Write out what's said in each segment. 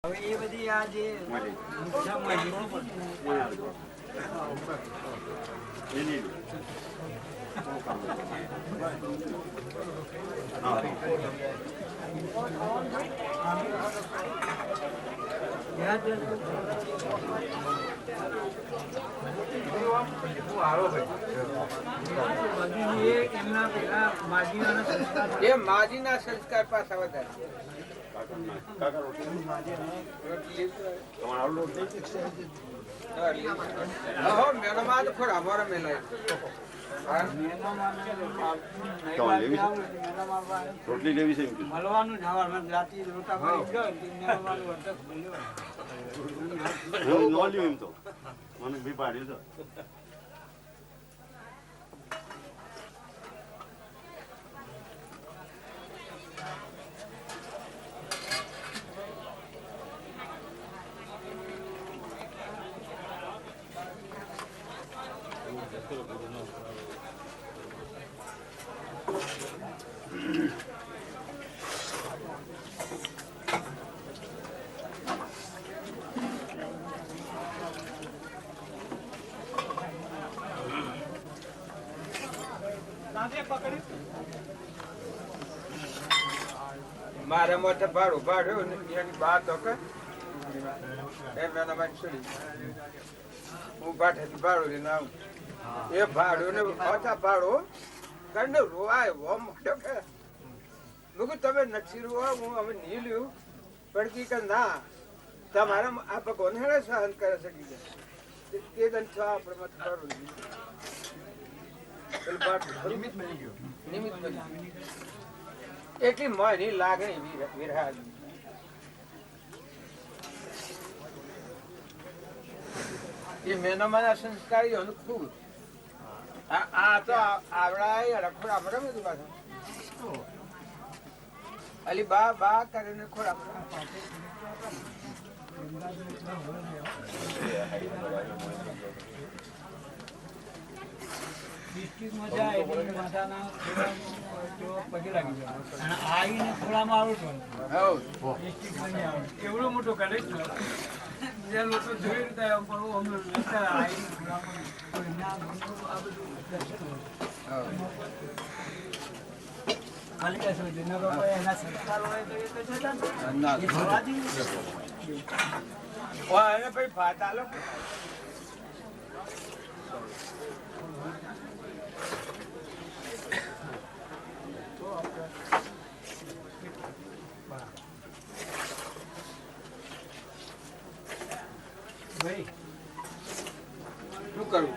હવે એ બધી આ જે માજીના સંસ્કાર પાછા વધારે રોટલી લેવી છે મળવાનું રાતે રોટા એમ તો મને બી પાડ્યું તો મારે મોટે ભાડું ભાડ્યું એની બા તો કે હું ભાઠેથી ભાડું લઈને આવું એ ભાડું ને ઓછા ભાડું કરીને રોવાય મોટો કે મૂકું તમે નથી રોવા હું અમે નહીં લ્યું પડકી કે ના તમારે આ ભગવાન હેડે સહન કરે શકી જાય એ દન છ આપણે મત ભાડું નિમિત્ત બની ગયું નિમિત્ત બની એટલી મોની લાગણી વિરહાદ એ મેનોમાના સંસ્કારીઓનું ખૂબ આ તો આવડા રખોડા મરે બધું પાછું અલી બા બા કરીને ખોડા કેવડું મોટું કરે લોકો જોઈ ખાલી એના સંસ્કાર હોય તો એને ભાઈ ફાતા લો ભાઈ શું કરવું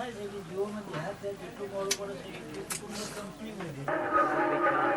આજે જીવોમાં દેહાત થાય જેટલું મોડું પડે છે એટલી કુટુંબ કંપની બધી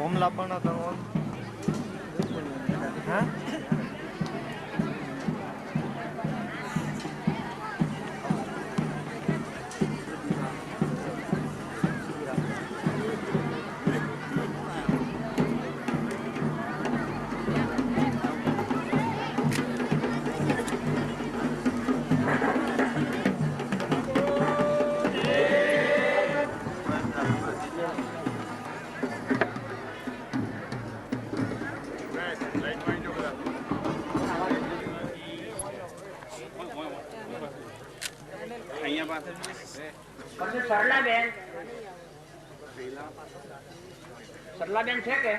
હોમલા પણ કરવો હા સરલાબેન છે કે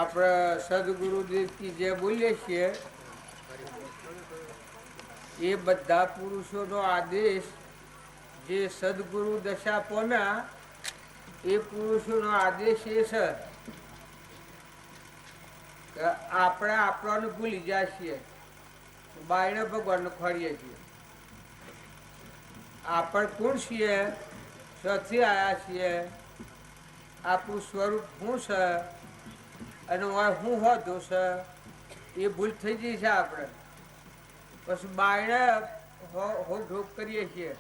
આપણે સદગુરુદેવ કી જે બોલીએ છીએ એ બધા પુરુષોનો આદેશ જે સદગુરુ દશા પામ્યા એ પુરુષોનો આદેશ એ છે કે આપણે આપણને ભૂલી જાય છીએ, બાયણે ભગવાનને ખોરીએ છીએ. આપણે કોણ છીએ, સથી આવ્યા છીએ, આપણું સ્વરૂપ શું છે અને શું હોતું છે એ ભૂલ થઈ ગઈ છે. આપણે પછી બાયણે હો ઢોક કરીએ છીએ.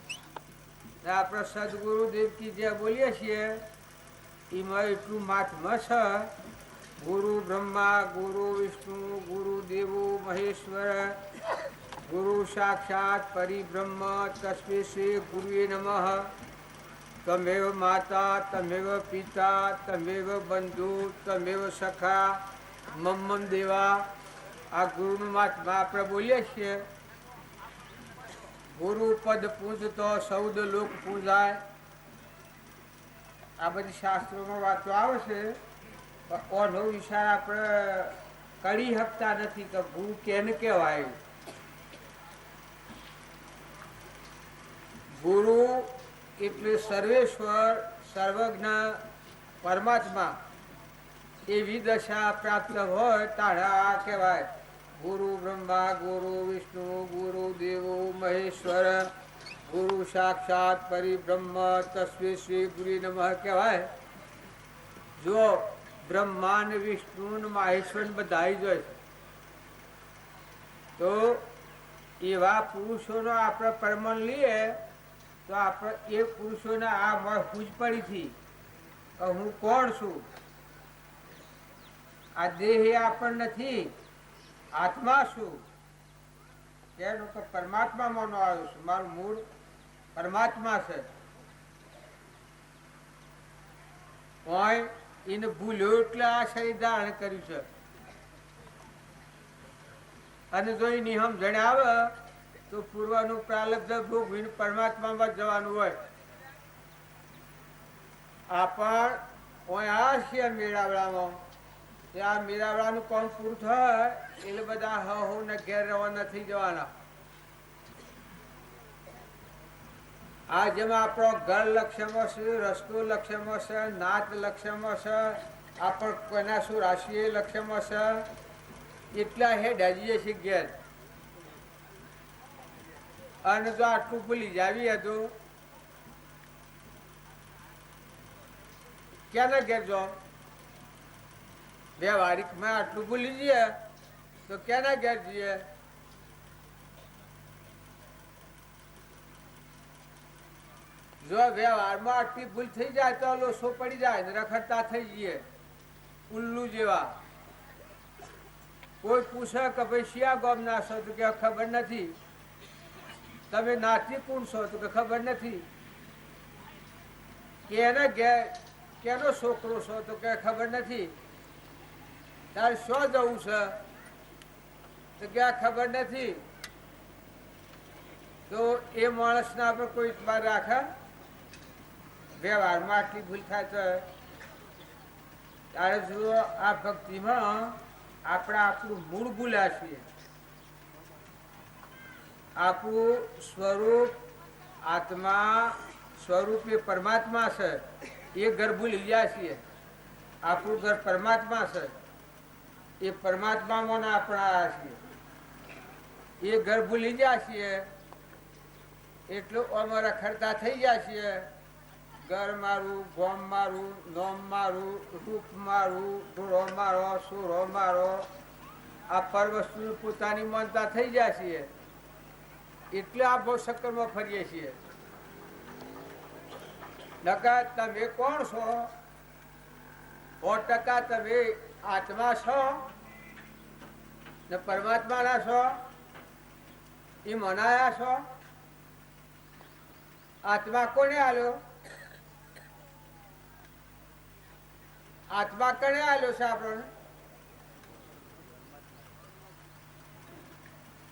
આપણે સદગુરુદેવ કી જે બોલીએ છીએ એમાં એટલું મહાત્મા છે. ગુરુ બ્રહ્મા ગુરુ વિષ્ણુ ગુરુ દેવો મહેશ્વર ગુરુ સાક્ષાત પરિબ્રહ્મ તસ્मै શ્રી ગુરુએ નમઃ. તમેવ માતા તમેવ પિતા તમેવ બંધુ તમેવ સખા મમ્મમ દેવા. આ ગુરુનું મહાત્મા આપણે બોલીએ છીએ. ગુરુ પદ પૂજતો સૌદ લોક પૂજાય. આ બધી શાસ્ત્રોમાં વાતો આવે છે, પણ ઓનો વિચાર આપણે કરી શકતા નથી કે ગુરુ કેને કહેવાય. ગુરુ એટલે સર્વેશ્વર સર્વજ્ઞ પરમાત્મા એવી દશા પ્રાપ્ત હોય તારા કહેવાય. ગુરુ બ્રહ્મા ગુરુ વિષ્ણુ ગુરુ દેવો મહેશ્વર ગુરુ સાક્ષાત પરિબ્રહ્મ તસ્मै શ્રી ગુરુ નમઃ કહેવાય. જો બ્રહ્મા ને વિષ્ણુ ને મહેશ્વર બધા આવી જાય તો એવા પુરુષોનો આપણે પરમાણ લઈએ તો આપણે એ પુરુષોને આ હું જ પડી હતી હું કોણ છું. આ દેહ આપણ નથી, આત્મા છું. કેનું કે પરમાત્મા માનો આવ્યો છું, મારું મૂળ પરમાત્મા છે. હોય એને ભૂલ્યો એટલે આ શરીર ધારણ કર્યું છે. અને જો એની સમજણ આવે તો પૂર્વનું પ્રાલબ્ધ ભોગવીને પરમાત્મામાં જવાનું હોય. આપણ આ છીએ મેળાવડામાં, આ મેળાવડાનું કોણ પૂરું થાય એટલે બધા હો ને ઘેર રવાના થઈ જવાના. આ જેમાં આપણો ઘર લક્ષ્યમાં છે, રસ્તો લક્ષ્યમાં છે, નાત લક્ષ્યમાં છે, આપણ કોના શું રાશિ લક્ષ્યમાં છે, એટલા હે ડાજીએ છે ઘેર. અને જો આટલું ભૂલી જાવી હતું ક્યાંના ઘેર જો વ્યવહારિકમાં આટલું ભૂલી જઈએ તો ક્યાંના ઘેર જઈએ? જો વ્યવહારમાં આટલી ભૂલ થઈ જાય તો લોસો પડી જાય ને રખડતા થઈ જઈએ ઉલ્લુ જેવા. કોઈ પૂછે કે ભાઈ શિયા ગોમ ના છો તો કે ખબર નથી. તમે નાથી કોણ છો તો કે ખબર નથી. કેને ઘેર કેનો છોકરો છો તો કે ખબર નથી. તારે શું જવું છે તો કે ખબર નથી. તો એ માણસને આપણે કોઈ ઇતબાર રાખે? વ્યવહારમાં આટલી ભૂલ થાય તો ત્યારે જુઓ આ ભક્તિમાં આપણે આપણું મૂળ ભૂલ્યા છીએ. આપણું સ્વરૂપ આત્મા સ્વરૂપ એ પરમાત્મા છે એ ઘર ભૂલી ગયા છીએ. આપણું ઘર પરમાત્મા છે એ પરમાત્મામાં આપણે આવ્યા છીએ. એ ઘર ભૂલી ગયા છીએ એટલું અમારા ખર્ચા થઈ ગયા છીએ. ઘર મારું, ગોમ મારું, નોમ મારું, રૂપ મારું, ઢોળો મારો, સુરો મારો, આ પર વસ્તુ પોતાની માનતા થઈ જાય છીએ. એટલે આ બહુ ચક્કરમાં ફરીએ છીએ. નકર તમે કોણ છો? 100% તમે આત્મા છો ને પરમાત્માના છો એ મનાયા છો. આત્મા કોને આલ્યો? આત્મા કને આલ્યો છે આપણને?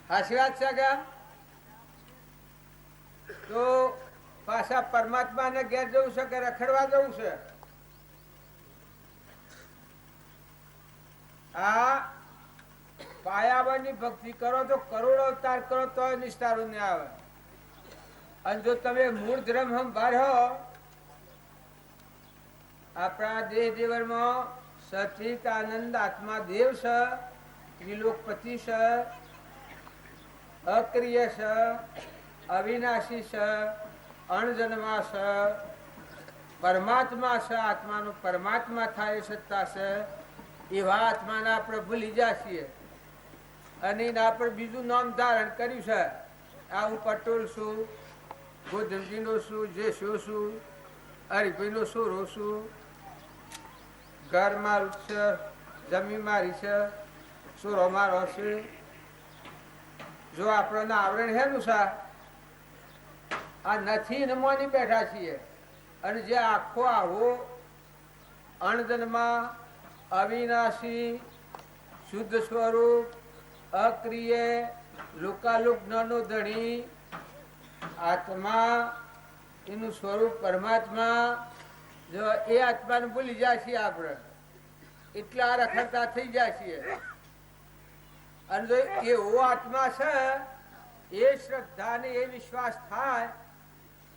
સાચી વાત છે કે? તો પાછા પરમાત્માને ઘેર જવું છે કે રખડવા જવું છે? આ પાયાવાની ભક્તિ કરો તો કરોડો અવતાર કરો તો નિસ્તારું ને આવે. અને જો તમે મૂળ ધર્મ સંભાળ્યો આપણા દેહ દેવરમાં સચિત આનંદ આત્મા દેવ છે, ત્રિલોકપતિ છે, અક્રિય છે, અવિનાશી છે, અણજન્મા છે, પરમાત્મા છે. આત્માનો પરમાત્મા થાય સત્તા છે. એવા આત્માને આપણે ભૂલી ગયા છીએ અને એના પર બીજું નામ ધારણ કર્યું છે. આ હું પટોલ છું, ગોધમજીનો છું, જેસો છું, હરિભાઈનો સોરો છું, ઘર મારું છે, જમીન મારી છે, સોરો મારો છે. જો આપણને આવરણ હેનું છે આ નથી ને માની બેઠા છીએ. અને જે આખો આવો અણજન્મા અવિનાશી શુદ્ધ સ્વરૂપ અક્રિય લોકાલોક જ્ઞાનો ધણી આત્મા એનું સ્વરૂપ પરમાત્મા જો એ આત્માને ભૂલી જાય છીએ આપણે એટલા રખડતા થઈ જાય છીએ. અને જો એવો આત્મા છે એ શ્રદ્ધા ને એ વિશ્વાસ થાય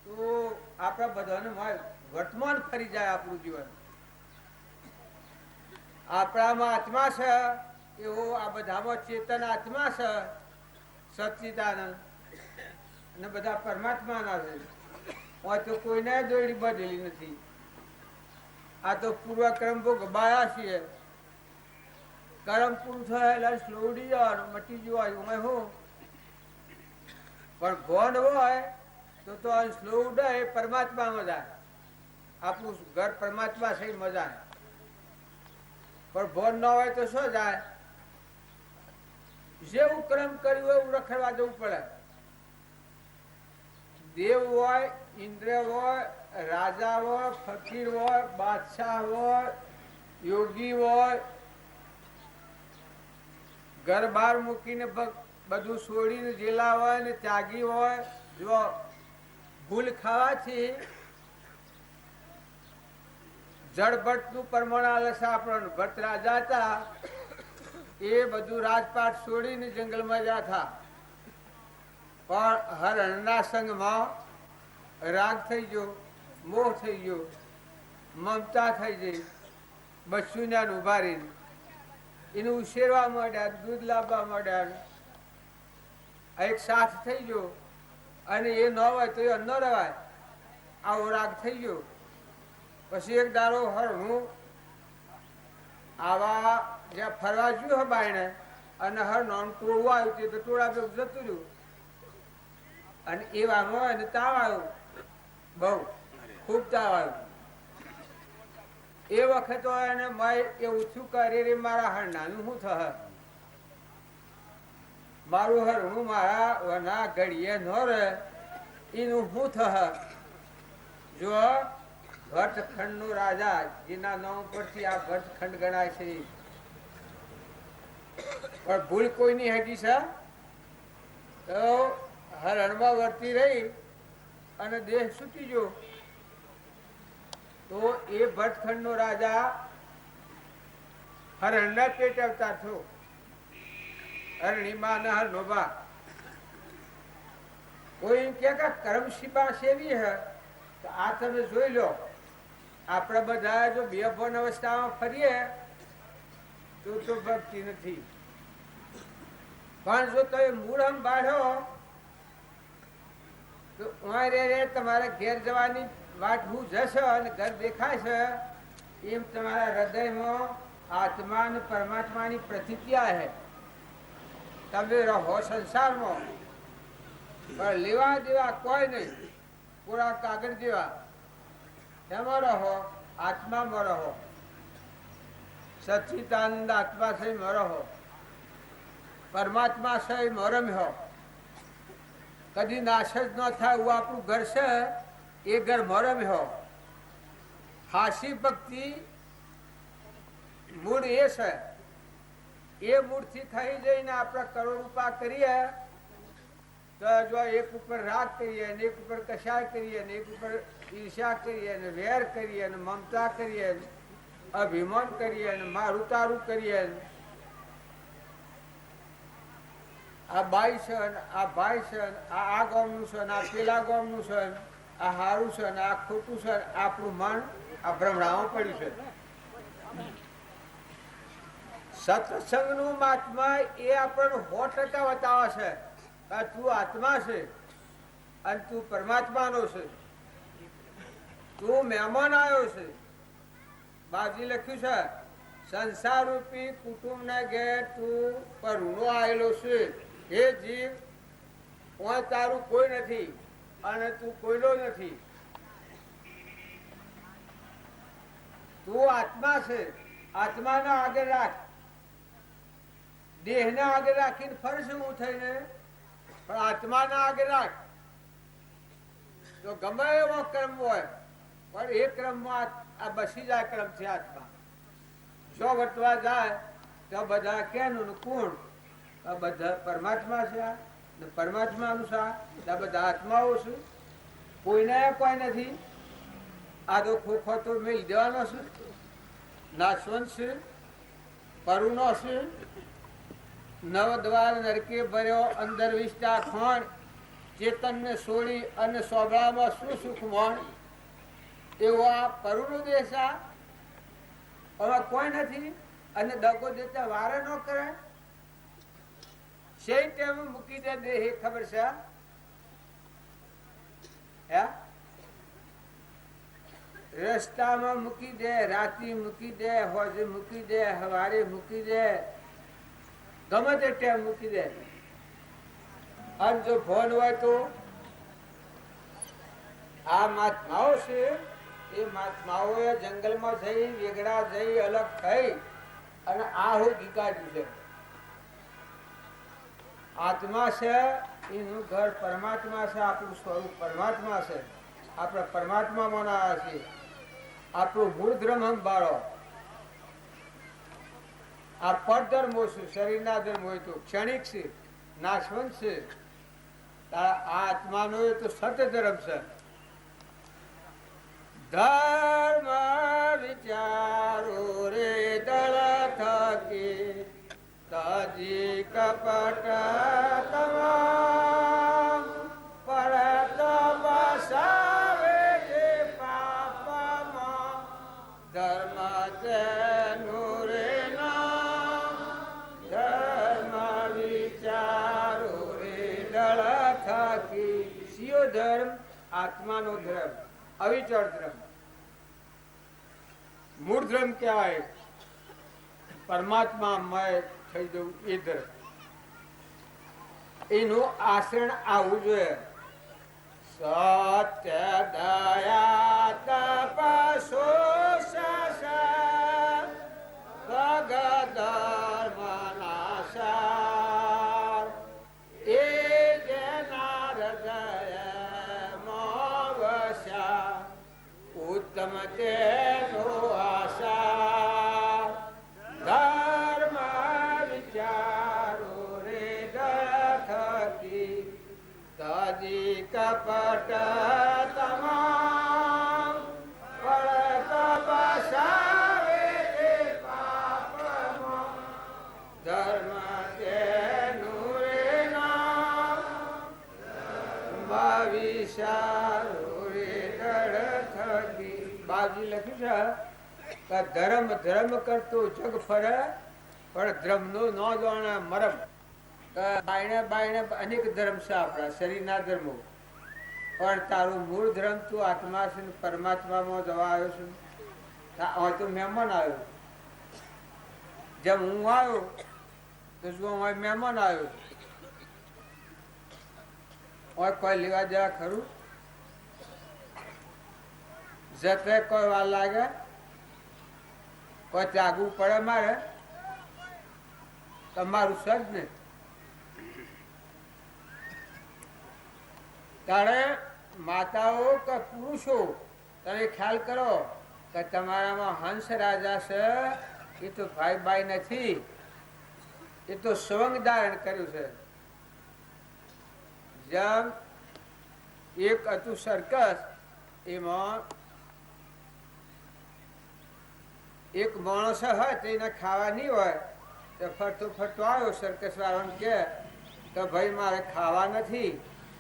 તો આપણા બધાને વર્તમાન ફરી જાય આપણું જીવન. આપણામાં આત્મા છે એવો આ બધામાં ચેતન આત્મા છે સચ્ચિદાનંદ અને બધા પરમાત્માના છે. તો કોઈને દોડી બદલી નથી. આ તો પૂર્વક્રમ ભોગ બાયા છીએ. કર્મ પૂરું થયેલા સ્લોડી જવાનું મટી જવાનું હું પણ ભોન હોય તો સ્લો ઉડે પરમાત્મા મજા. આપણું ઘર પરમાત્મા છે મજા. પણ ભોન ન હોય તો શું જાય? જેવું કર્મ કર્યું હોય એવું રખડવા જવું પડે. દેવ હોય, ઇન્દ્ર હોય, રાજા હોય, ફકીર હોય, બાદશાહ હોય, યોગી હોય, ઘર બહાર મૂકીને બધું છોડીને જેલા હોય ને ત્યાગી હોય. જો ભૂલ ખાવાથી જળભટ્ટનું પ્રમાણ આલે છે આપણને. ભટ્ટ રાજા હતા એ બધું રાજપાટ છોડીને જંગલમાં જતા પણ હરણના સંગમાં રાગ થઈ ગયો, મોહ થઈ ગયો, મમતા થઈ ગઈ. બચ્ચુને ઉભા રહીને એનું ઉછેરવા માંડ્યા, દૂધ લાવવા માંડ્યા. એક સાથ થઈ ગયો અને એ ન હોય તો એ ન રવાય. આવો રાગ થઈ ગયો પછી એક દાડો હરણું આવા જ્યાં ફરવા ગયું હે બાયણે અને હરણું ટોળું આવ્યું તે તો ટોળા ભેગું જતું રહ્યું અને એવામાં એને તાવ આવ્યો, બહુ ખૂબ તાવ આવ્યો. એ વખતે એને મય એવું થયું કરે રે મારા હરણાનું શું થશે, મારું હરણું મારા વના ઘડીએ ન રહે એનું શું થશે. જો ભટ્ટખંડ નો રાજા જેના નામ પરથી આ ભટ્ટખંડ ગણાય છે, પણ ભૂલ કોઈની હકી છે તો હરણમાં વર્તી રહી અને દેહ છૂટી ગયો. તો એ ભટ્ટખંડ નો રાજા હરણના પેટ અવતાર થયો. હરણી માં ને હરનો બા. કોઈ એમ કે કરમશીબા સેવી હે તો આ તમે જોઈ લો, આપણે બધા જો બેભાન અવસ્થામાં ફરીએ તો ભક્તિ નથી. પણ જો તમે મૂળમ બાળ્યો તો તમારે ઘેર જવાની વાટ હું જશે અને ઘર દેખાય છે એમ તમારા હૃદયમાં આત્મા અને પરમાત્માની પ્રતિક્રિયા છે. તમે રહો સંસારમાં પણ લેવા દેવા કોઈ નહીં, પૂરા કાગળ જેવા. એમાં રહો, આત્મામાં રહો, સચ્ચિદાનંદ આત્મા છે રહો, પરમાત્મા છે મરમ હો. કદી નાશ જ ન થાય એવું આપણું ઘર છે, એ ઘર મરમ હો. હાસી ભક્તિ મૂળ એ છે. એ મૂળથી થઈ જઈને આપણે કરોડ રૂપિયા કરીએ તો જો એક ઉપર રાગ કરીએ ને એક ઉપર કશાય કરીએ ને એક ઉપર ઈર્ષા કરીએ ને વેર કરીએ ને મમતા કરીએ ને અભિમાન કરીએ ને મારું તારું કરીએ, આ બાઈ છે આ ભાઈ છે આ ગામનું છે આ પેલા ગામનું છે, આ સારું છે ને આ ખોટું છે, આપણું મન આ ભ્રમણામાં પડ્યું છે. સત્સંગનું મહાત્મા એ આપણને 100% બતાવે છે કે તું આત્મા છે અને તું પરમાત્માનો છે, તું મહેમાન આવ્યો છે. બાજી લખ્યું છે સંસાર રૂપી કુટુંબ ના ઘેર તું પરનો આવેલો છે. હે જીવ, કોઈ તારું કોઈ નથી અને તું કોઈનો નથી. તું આત્મા છે. આત્માને આગળ રાખ, દેહને આગળ રાખીને ફરશે હું થઈને, પણ આત્માને આગળ રાખ તો ગમે એવો ક્રમ હોય પણ એ ક્રમમાં આ બસી જાય. ક્રમ છે આત્મા. જો વટવા જાય તો બધા કેનું કોણ, આ બધા પરમાત્મા છે. પરમાત્માનું છે આ બધા આત્માઓ છે. કોઈને કોઈ નથી. આ તો ખોખો તો મેલ દેવાનો છે, નાશવંત છે, પરુનો છે. નવ દ્વાર નરકે ભર્યો અંદર વિષ્ટા ખોણ, ચેતનને છોડી અને સોબળામાં શું સુખ મોણ. એવો આ પરુનો દેશ. હવે કોઈ નથી અને દગો દેતા વારે ન કરે. સે ટાઈમ મૂકી દે દેહ, ખબર છે હે? રસ્તામાં મૂકી દે, રાતી મૂકી દે, હોજે મૂકી દે, હવારે મૂકી દે, ગમે તે ટાઈમ મૂકી દે. અને જો ફોન હોય તો આ મહાત્માઓ છે એ મહાત્માઓએ જંગલમાં જઈ વેગડા જઈ અલગ થઈ અને આ હું ગીકાડ્યું છે. આત્મા છે એનું ઘર પરમાત્મા છે, આપણું સ્વરૂપ પરમાત્મા છે. આપણે પરમાત્મા મનાયા છીએ. આપણું મૂળ ધર્મ સંભાળો. આ પરધર્મો છે, શરીરના ધર્મ હોય તો ક્ષણિક છે, નાશવંત છે. આ આત્માનો એ તો સત્ય ધર્મ છે. ધર્મ વિચારો રે દળ થકી તજી કપટ તમામ પરત બસાવે છે પાપમાં. ધર્મ તેનું રે નામ, ધર્મ વિચારો રે દળ થકી. સિયો ધર્મ આત્માનો ધર્મ, અવિચળ ધર્મ. મૂળ ધર્મ કહેવાય. પરમાત્મામય થઈ જવું એ ધર્મ. એનું આચરણ આવું જોઈએ. સત્ય દયા તપસો ધર્મ નાશાર એ જેના હૃદય મોવસ્યા ઉત્તમ તેનો આશા ધર્મ વિચારો રે દથકી તજી કપટ તમામ પડત બસાવે તે પાપમાં ધર્મ તેનું રે નામ ભાવિશારો રે દળથકી. બાજી લખ્યું છે કે ધર્મ ધર્મ કરતો જગ ફરે પણ ધર્મ નો ન જાણે મરમ. બાયણે બાયણે અનેક ધર્મ છે આપણા શરીરના ધર્મો, પણ તારું મૂળ ધર્મ તું આત્મા છે ને પરમાત્મામાં જવા આવ્યો છું. હોય તો મહેમાન આવ્યો, જેમ હું આવ્યો તો જો હું મહેમાન આવ્યો. હોય કોઈ લેવા જવા ખરું? જતે કોઈ વાર લાગે? કોઈ ત્યાગવું પડે મારે? તમારું સજ ને તારે માતાઓ કે પુરુષો તમે ખ્યાલ કરો કે તમારામાં હંસ રાજા છે એ તો ભાઈ ભાઈ નથી, એ તો સ્વંગ ધારણ કર્યું છે. જેમ એક હતું સર્કસ, એમાં એક માણસ હોય તો એને ખાવા નહીં હોય તો ફરતો ફરતો આવ્યો સર્કસ વાળાને કે ભાઈ મારે ખાવા નથી,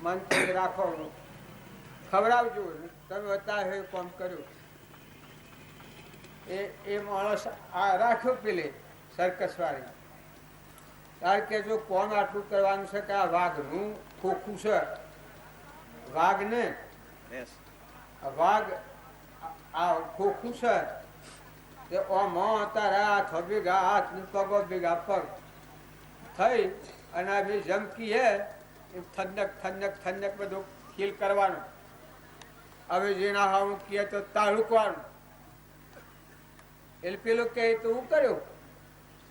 મન તો રાખો, ખવડાવજો, તમે અત્યારે કામ કર્યું. એ માણસ આ રાખ્યો પેલે સર્કસ વાળી. કારણ કે જો કોણ આટલું કરવાનું છે કે આ વાઘનું ખોખું છે, વાઘ ને વાઘ આ ખોખું છે તે તારા હાથ ભેગા હાથ ને પગો ભેગા પગ થઈ અને આ બે જમકી હે ઠંડક ઠંડક ઠંડક બધું ખીલ કરવાનું. હવે જેના હાવું કહે તો તાલુકવાનું. એટલે પેલું કહે તો હું કર્યું,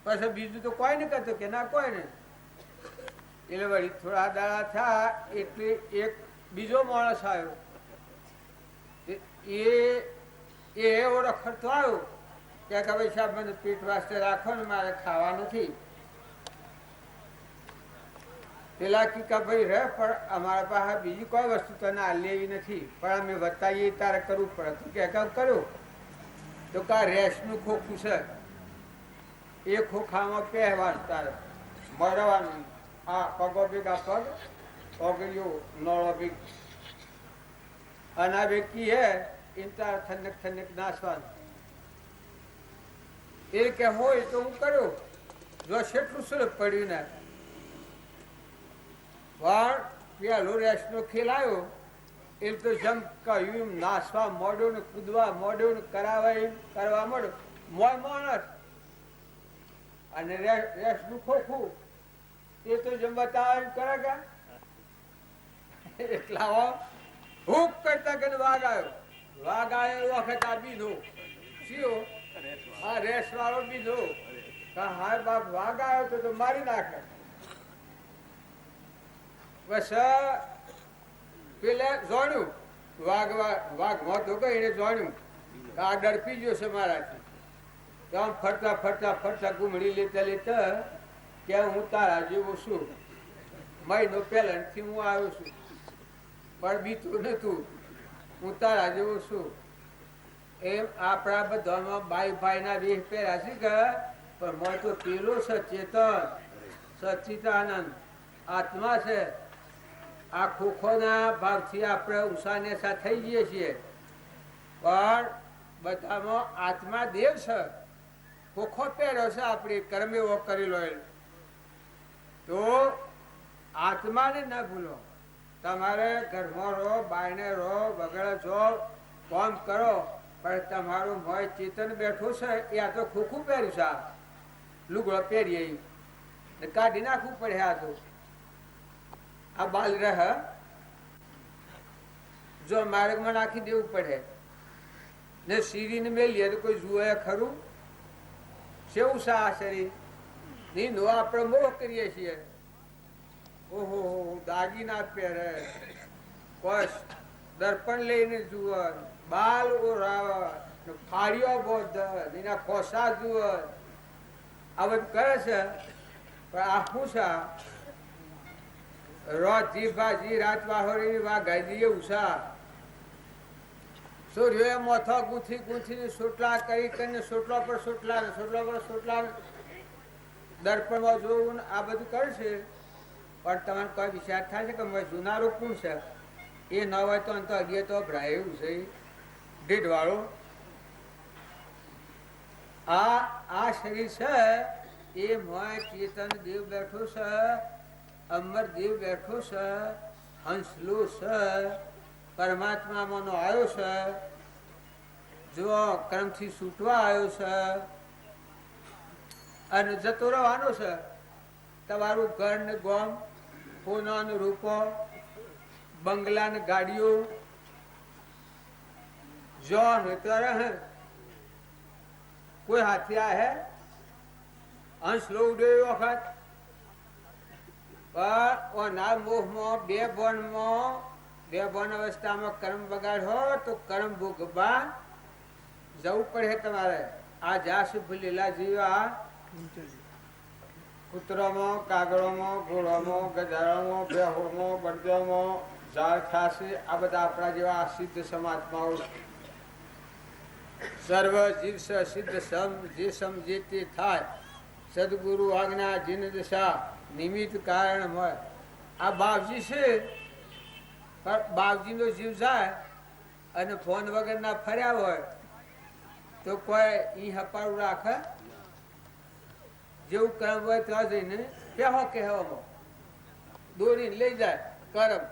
પછી બીજું તો કોઈ નહીં કરતું કે ના કોઈ નહીં. એટલે વળી થોડા દાડા થયા એટલે એક બીજો માણસ આવ્યો, એ એવો રખડતો આવ્યો કે ભાઈ સાહેબ મને પેટ વાસ્તે રાખો ને મારે ખાવા નથી. પેલા કી ભાઈ રહે પણ અમારા પાસે બીજી કોઈ વસ્તુ તને આ લેવી નથી, પણ અમે બતાવીએ તારે કરવું પડે. તું કે કર્યું તો કા રેસનું ખોખું છે, એ ખોખામાં પહેરવાનું, તારે મરવાનું. આ પગો ભેગા પગ, પગલીઓ નળો ભેગ અને વ્યક્તિ હે એ તારે ઠંડક ઠંડક નાસવાનું. એ કે હોય તો હું કર્યું, જો કેટલું સુરત પડ્યું ને પણ પેલો રેસનો ખેલ આવ્યો એ તો જમ કહ્યું નાસવા મોડ્યો ને કૂદવા મોડ્યો ને કરવા મોડ્યો મોય માણસ. અને રેસનું ખોખું એ તો જેમ બતાવે કરે કે એટલા હુક કરતા કે વાઘ આવ્યો એ વખત આ બીજો શિયો આ રેસ વાળો બીજો હા બાપ વાઘ આવ્યો તો મારી નાખે. બસ પેલા જોણ્યું વાઘ મોત ગઈ એને જોણ્યું આ ડરપી ગયો છે મારાથી. આમ ફરતા ફરતા ફરતા ઘૂમડી લેતા લેતા કે હું તારા જેવો છું, મહિનો પહેલાથી હું આવ્યો છું પણ બીતું નતું, હું તારા જેવો છું. એમ આપણા બધામાં બાઈ ભાઈના વેહ પહેર્યા છે કે પણ મોય તો પેલો સચેતન સચિદાનંદ આત્મા છે. આ ખોખોના ભાવથી આપણે ઉષાનેસા થઈ જઈએ છીએ પણ બધામાં આત્મા દેવ છે. ખોખો પહેર્યો છે આપણે કર્મ એવો કરેલો તો આત્માને ના ભૂલો. તમારે ઘરમાં રહો, બાયણે રહો, વગેરે છો, કામ કરો પણ તમારું મોય ચેતન બેઠું છે એ આ તો ખોખું પહેર્યું છે, લુગડો પહેરીએ ને કાઢી નાખવું પડે. આ તો આ બાલ રહ જો માર્ગમાં નાખી દેવું પડે ને સીરીને મેલીએ તો કોઈ જુએ ખરું? કેવું છે આ શરીર? નીનો આપણે મોહ કરીએ છીએ. ઓહો દાગીના પહેરે, કોશ દર્પણ લઈને જુએ, બાલ ઓરાવે, ફાળીઓ બોધ એના ખોસા જુએ, આ બધું કરે છે. પણ આ શું છે? રોજ જી ભાજી રાત વાહોરી વાગાઈ દઈએ ઉષા. સૂર્ય મોથો ગૂંથી ગૂંથીને સોટલા કરી કરીને સોટલા પર સોટલા સોટલા પર સોટલા દર્પણમાં જોવું આ બધું કરે છે. પણ તમને કોઈ વિચાર થાય છે કે જુનારું કોણ છે? એ ન હોય તો અંત અગિયે તો ભરાય એવું છે ઢીઢવાળો. આ શરીર છે એ મોય ચેતન દેવ બેઠો છે, અમર દેવ બેઠો છે, હંસલો છે, પરમાત્મામાં નો આવ્યો છે, જો કર્મથી છૂટવા આવ્યો છે અને જતો રહેવાનો છે. તમારું ઘર ને ગોમ, સોના ને રૂપો, બંગલા ને ગાડીઓ જો ત્યારે કોઈ હાથી આ હે અંશ લો ઉડે વખત ના મોહમાં બે બોન અવસ્થામાં કર્મ બગાડો તો કર્મ ભોગવવા જવું પડે તમારે. આ જાસ ભૂલેલા જીવા કૂતરોમાં, કાગળોમાં, ઘોડોમાં, ગધાડામાં, બેહોમાં, બળદોમાં ઝાડ ખાશે. આ બધા આપણા જેવા સિદ્ધ સમાત્માઓ સર્વ જીવ સિદ્ધ સમ જે સમજે તે થાય. સદગુરુ આજ્ઞા જીન દશા નિમિત્ત કારણ હોય. આ બાપજી છે, બાપજી નો જીવ જાય અને ફોન વગર ના ફર્યા હોય તો કોઈ ઈ હપાડું રાખે? જેવું કર્મ હોય ત્યાં જઈને કહેવો કહેવામાં દોરીને લઈ જાય કર્મ.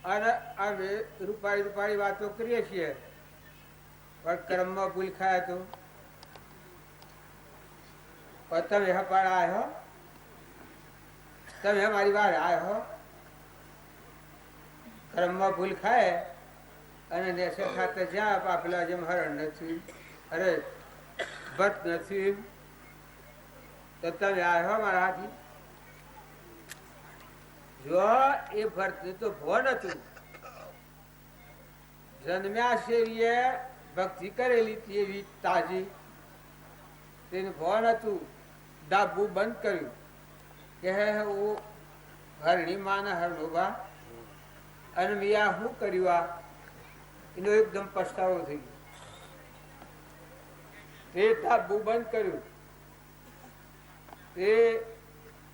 અને અમે રૂપાળી વાતો કરીએ છીએ પણ કર્મમાં ભૂલ ખાય તો તમે હપાડા આવ્યો, તમે અમારી વાર આવ્યો, કર્મમાં ભૂલ ખાય અને નેસે ખાતે જ્યાં આપેલા જેમ હરણ નથી, અરે ભટ્ટ નથી, તો તમે આવ્યો મારા હાથી. જો એ ભટ્ટ તો ભોન હતું, જન્મ્યા શેરીએ ભક્તિ કરેલી એવી તાજી, તેનું ભોન હતું. ડાબું બંધ કર્યું કે હરણી માના હરણોબા અને મિયા શું કર્યું? આ એનો એકદમ પસ્તાવો થઈ ગયો. તે ડાબું બંધ કર્યું, તે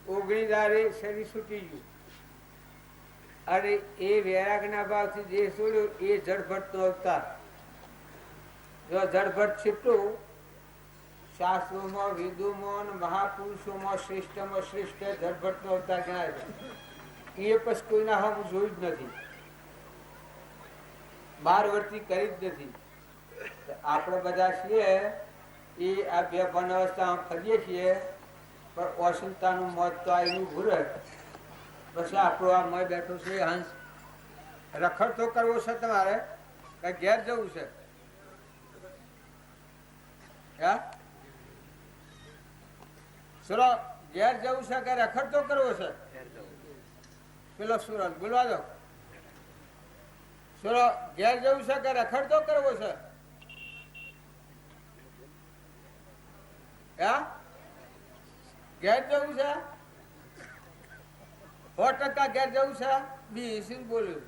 ઓગણીદારે શરીર છૂટી ગયું અને એ વૈરાગના ભાવથી જે છોડ્યો એ જડભટ્ટ નો અવતાર. જો જડભટ્ટ છૂટું શાસ્ત્રોમાં, વેદોમાં, મહાપુરુષોમાં શ્રેષ્ઠમાં શ્રેષ્ઠ જડભટ્ટ નો અવતાર ગણાય છે. એ પછી કોઈના હમ જોયું જ નથી, બારવર્તી કરી જ નથી. આપણે બધા છીએ એ આ બે ભન અવસ્થામાં ફરીએ છીએ પણ અસંતાનું મોત તો એનું ભૂરે. પછી આપણો આ મય બેઠો છે હંસ. રખડ તો કરવો છે તમારે કે ઘેર જવું છે? સુરો ઘેર જવું છે કે રખડ તો કરવો છે? પેલો સુરત બોલવા દો. સુરો ઘેર જવું છે કે રખડ તો કરવો છે? ઘેર જવું છે? 100% ઘેર જવું છે? બી બોલ્યું.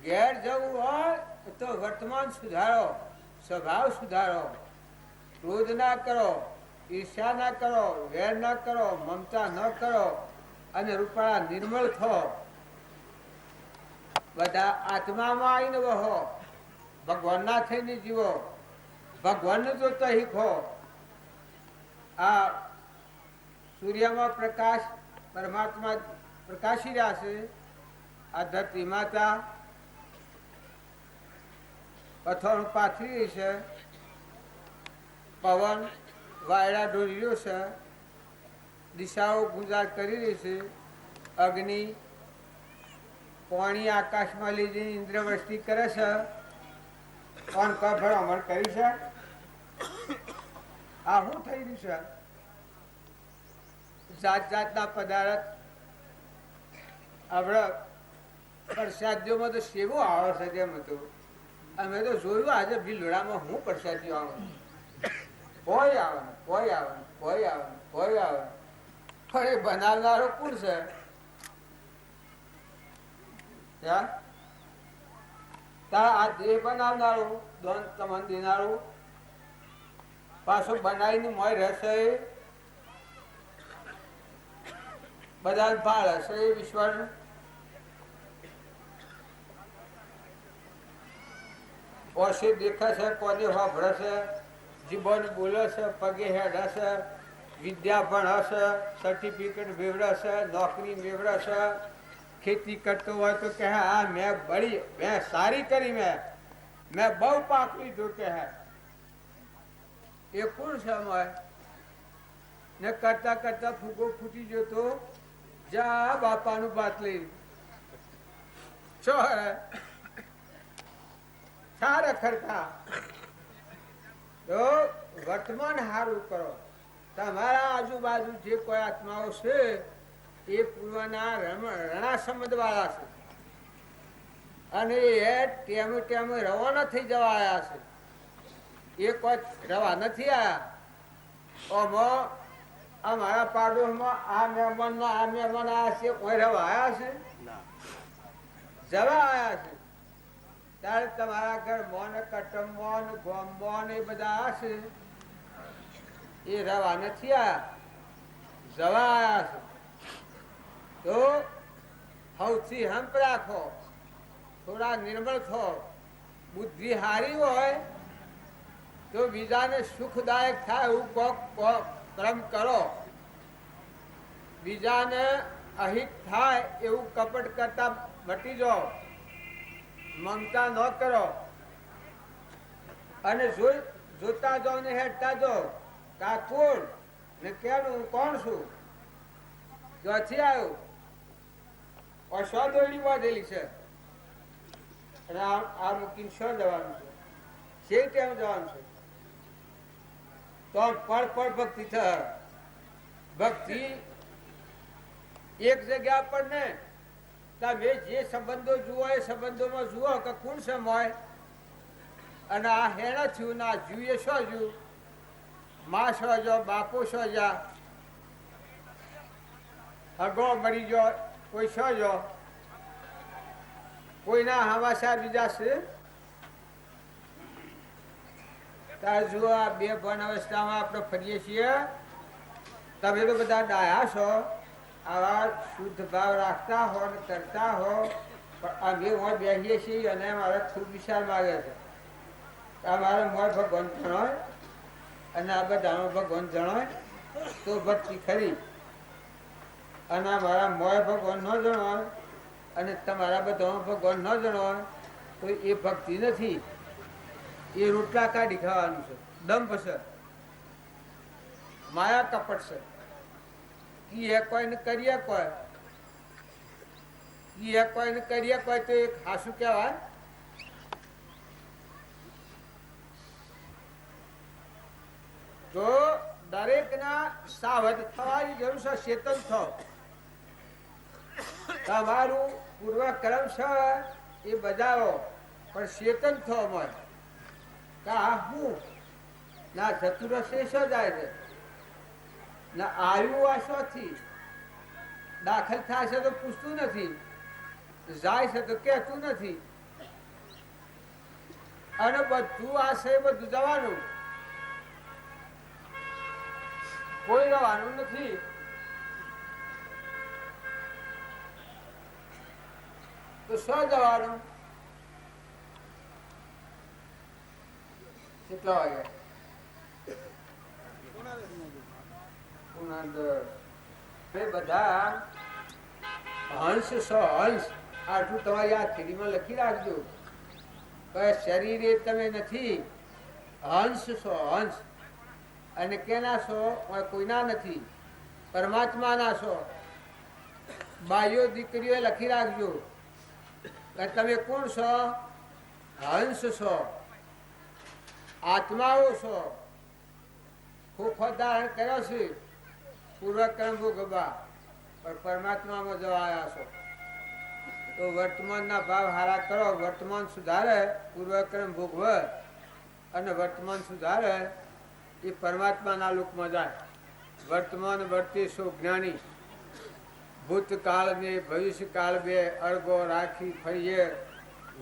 ઘેર જવું હોય તો વર્તમાન સુધારો, સ્વભાવ સુધારો, ક્રોધ ના કરો, ઈર્ષા ના કરો, વેર ના કરો, મમતા ન કરો અને રૂપાળા નિર્મળ થો. બધા આત્મામાં આવીને વહો, ભગવાનના થઈને જીવો, ભગવાનને જોતા શીખો. આ સૂર્યમાં પ્રકાશ પરમાત્મા પ્રકાશી રહ્યા છે. આ ધરતી માતા અથાણું પાથરી છે, પવન વાયડા ઢોળી રહ્યો છે, દિશાઓ ગુંજાર કરી રહી છે, અગ્નિ પાણી આકાશમાં લઈ જઈને ઇન્દ્રવૃષ્ટિ કરે છે, કોણ ભલામણ કરી છે? આ શું થઈ રહ્યું છે? જાત જાતના પદાર્થ આપણે પ્રસાદીઓમાં તો સેવો આવે છે. તેમ હતું અમે તો જોયું આજે ભીલોડામાં હું પ્રસાદીઓ આવે, કોઈ આવે કોઈ આવે કોઈ આવે કોઈ આવે, પણ એ બનાવનારો કોણ છે? તારા આ દેહ બનાવનારું, દોન તમન દેનારું, પાછું બનાવીને મોય રહેશે, બધા ભાળ હશે એ વિશ્વાસ. ઓછી દેખે છે, કોને વાપરે છે, જીભોન બોલે છે, પગે હેડે છે, વિદ્યા ભણે છે, સર્ટિફિકેટ મેળવે છે, નોકરી મેળવે છે, ખેતી કરતો હોય તો કહે હા મેં બળી મેં સારી કરી, મેં બહુ પાક લીધું કહે. એ કોણ છે? ને કરતા કરતા ફૂગો ફૂટી ગયો તો જા બાપાનું બાત લઈ સારા ખરતા. તો વર્તમાન હારું કરો. તમારા આજુબાજુ જે કોઈ આત્માઓ છે એ પૂર્વના રણા સંબંધ વાળા છે, અને એ ટેમે ટેમે રવાના થઈ જવા આવ્યા છે. એ કોઈ રવા નથી આવ્યા. અમારા પાડોશમાં આ મહેમાન આવ્યા છે, કોઈ રવા આવ્યા છે? જવા આવ્યા છે. ત્યારે તમારા ઘર મોન કટમ મોન ગોમ મોન એ બધા છે, એ રવા નથી આવ્યા, જવા આવ્યા છે. તો સૌથી હંપ રાખો, થોડા નિર્મળ થો, બુદ્ધિ હારી હોય તો બીજાને સુખદાયક થાય એવું કોક કર્મ કરો, બીજાને અહિત થાય એવું કપટ કરતા મટી જાઓ, મમતા ન કરો. અને જોતા જાઓ ને હેઠતા જાઓ કાકુર ને કેનું કોણ છું, ક્યાંથી આવ્યું, શો દોડી બાંધેલી છે, અને આ મૂકીને શો જવાનું છે, જે ટાઈમ જવાનું છે. તો પળ પળ ભક્તિ થાય. ભક્તિ એક જગ્યા પર ને તમે જે સંબંધો જુઓ એ સંબંધોમાં જુઓ કે કોણ સમય, અને આ હેણા થયું ના જુએ શું જુ, માં શો જો, બાપુ શો જા, હગો મરી ગયો કોઈ શો જો, કોઈના હવાસા બીજા છે. તાર જુઓ આ બે ભણ અવસ્થામાં આપણે ફરીએ છીએ. તમે તો બધા ડાયા છો, આવા શુદ્ધ ભાવ રાખતા હો ને કરતા હો, પણ અમે મોં બેસીએ છીએ અને મારે ખૂબ વિચાર માગે છે. મારે મોં ભગવાન જણાય અને આ બધામાં ભગવાન જણાય તો ભક્તિ ખરી, અને મારા મોં ભગવાન ન જણાય અને તમારા બધામાં ભગવાન ન જણાય તો એ ભક્તિ નથી, એ રોટલા કાઢી ખાવાનું છે, દંભ છે, માયા કપટ છે. એ કોઈને કરીએ કોઈ તો એક હાસું કહેવાય. તો દરેક ના સાવધ થવાની જરૂર છે, ચેતન થો. તમારું પૂર્વ કર્મ છે એ બજાવો, પણ ચેતન થો મત. હું ના જતું રહેશે શો જાય છે, ના આવ્યું આ શોથી દાખલ થાય છે તો પૂછતું નથી, જાય છે તો કહેતું નથી, અને બધું આ છે બધું જવાનું, કોઈ જવાનું નથી. તો શું જવાનું? કેટલા વાગે? બધા હંસ સો હંસ આટલું તમારી આ થેલીમાં લખી રાખજો. શરીર એ તમે નથી, હંસ છો, હંસ. અને કેના છો? કોઈના નથી, પરમાત્માના છો. બાઈઓ દીકરીઓ લખી રાખજો કે તમે કોણ છો? હંસ છો, આત્માઓ છો. ખોખો ધારણ કર્યો છે પૂર્વકર્મ ભોગવવા, પણ પરમાત્મામાં જવા આવ્યા છો. તો વર્તમાનના ભાવ હારા કરો, વર્તમાન સુધારે, પૂર્વકર્મ ભોગવ અને વર્તમાન સુધારે એ પરમાત્માના લોકમાં જાય. વર્તમાન વર્તે સો જ્ઞાની, ભૂતકાળ ને ભવિષ્યકાળ બે અળગો રાખી ફરીએ.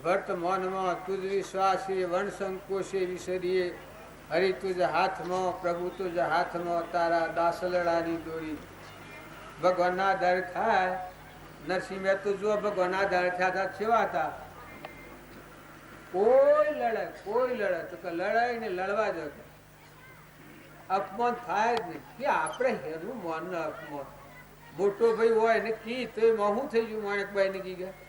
વર્તમાનમાં તુજ વિશ્વાસે વણસંકોશે વિસરીએ. હરિ તુજ હાથમાં, પ્રભુ તુજ હાથમાં, તારા દાસલડાની દોરી. ભગવાનના દર થાય. નરસિંહ મહેતા જો ભગવાનના દર થયા હતા, કેવા હતા? કોઈ લડે, કોઈ લડે તો કે લડાઈ ને લડવા જ હતો. અપમાન થાય જ નહીં કે આપણે હેનું માન ને અપમાન. મોટો ભાઈ હોય ને કી તો એમાં શું થઈ ગયું? માણેકભાઈ ને કી ગયા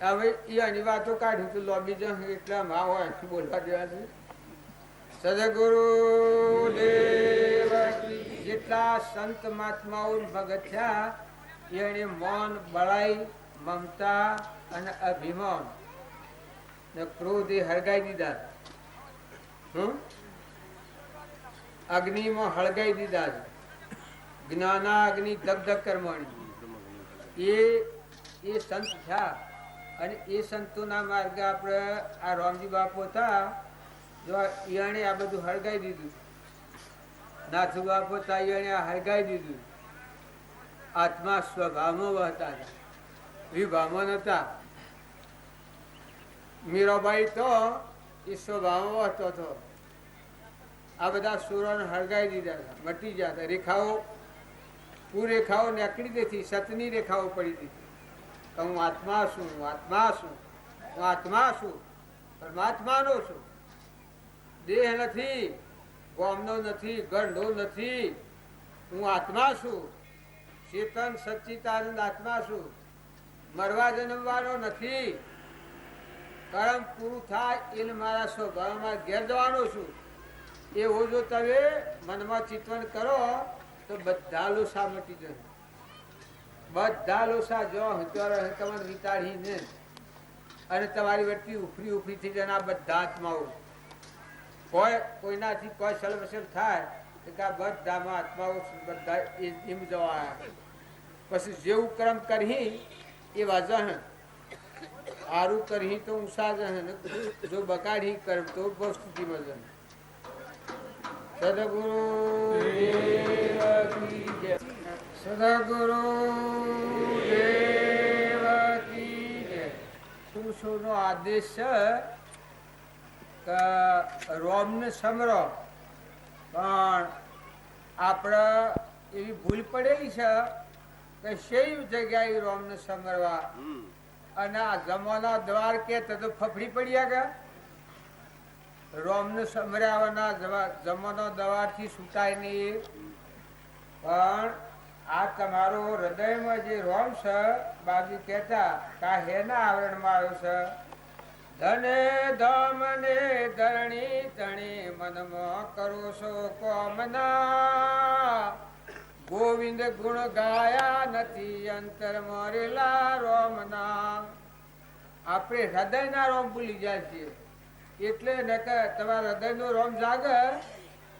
હવે એની વાતો કાઢ્યું તો લોબી જ એટલા માં હોય બોલવા દેવા છે. સદગુરુ દેવ જેટલા સંત મહાત્માઓ ભગત થયા એને મૌન, બળાઈ, મમતા અને અભિમાન ને ક્રોધ એ હળગાઈ દીધા. અગ્નિમાં હળગાઈ દીધા છે. જ્ઞાનાગ્નિ દગ્ધ કર્મણી એ સંત થયા. અને એ સંતોના માર્ગે આપણે આ રામજી બાપુ હતા, જો એને આ બધું હળગાઈ દીધું. નાથુ બાપુ હતા, એને આ હળગાઈ દીધું. આત્મા સ્વભાવમાં વહતા હતા, વિભાવમાં નતા. મીરાબાઈ તો એ સ્વભાવમાં વહતો હતો. આ બધા સુરોને હળગાઈ દીધા હતા, મટી ગયા હતા. રેખાઓ કુરેખાઓ નીકળી દેતી, સતની રેખાઓ પડી દીધી. હું આત્મા છું, હું આત્મા છું, હું આત્મા છું, પરમાત્માનો છું. દેહ નથી, ગોમનો નથી, ગંઢો નથી. હું આત્મા છું, ચેતન સચ્ચિદાનંદ આત્મા છું. મરવા જન્મવાનો નથી. કર્મ પૂરું થાય એને મારા સ્વભાવમાં ઘેર જવાનો છું. એવું જો તમે મનમાં ચિંતન કરો તો બધા લોસા મટી જશે. બધા લોસા જો તમને વિતાડીને અને તમારી વચ્ચે ઉફરી ઉફરી થઈ જાય. આ બધા આત્માઓ કોઈનાથી કોઈ સલવસલ થાય કે આ બધામાં આત્માઓ બધા એમ જવા. પછી જેવું કર્મ કરી એવા જહ, સારું કરી તો ઊંસા જહ, જો બગાડી કર્મ તો સ્થિતિમાં જહ. સદગુરુ સદગુરુ પુરુષોનો આદેશ છે રોમને સમરો, પણ આપણે એવી ભૂલ પડેલી છે કે શેવ જગ્યાએ રોમને સમરવા. અને આ જમાના દ્વાર કે તો ફફડી પડ્યા ગયા. રોમને સમર્યાવાના જમાનો દવારથી છૂટાય નહીં. પણ આ તમારો હૃદયમાં જે રોમ છે, બાજુ કહેતા કા હેના આવરણમાં આવ્યો છે. ધને ધમ ને ધરણી ધણી મનમાં કરો છો કોમના. ગોવિંદ ગુણ ગાયા નથી અંતર મરેલા રોમના. આપણે હૃદયના રોમ ભૂલી જાય છીએ. એટલે તમારા હૃદયનો રોમ જાગે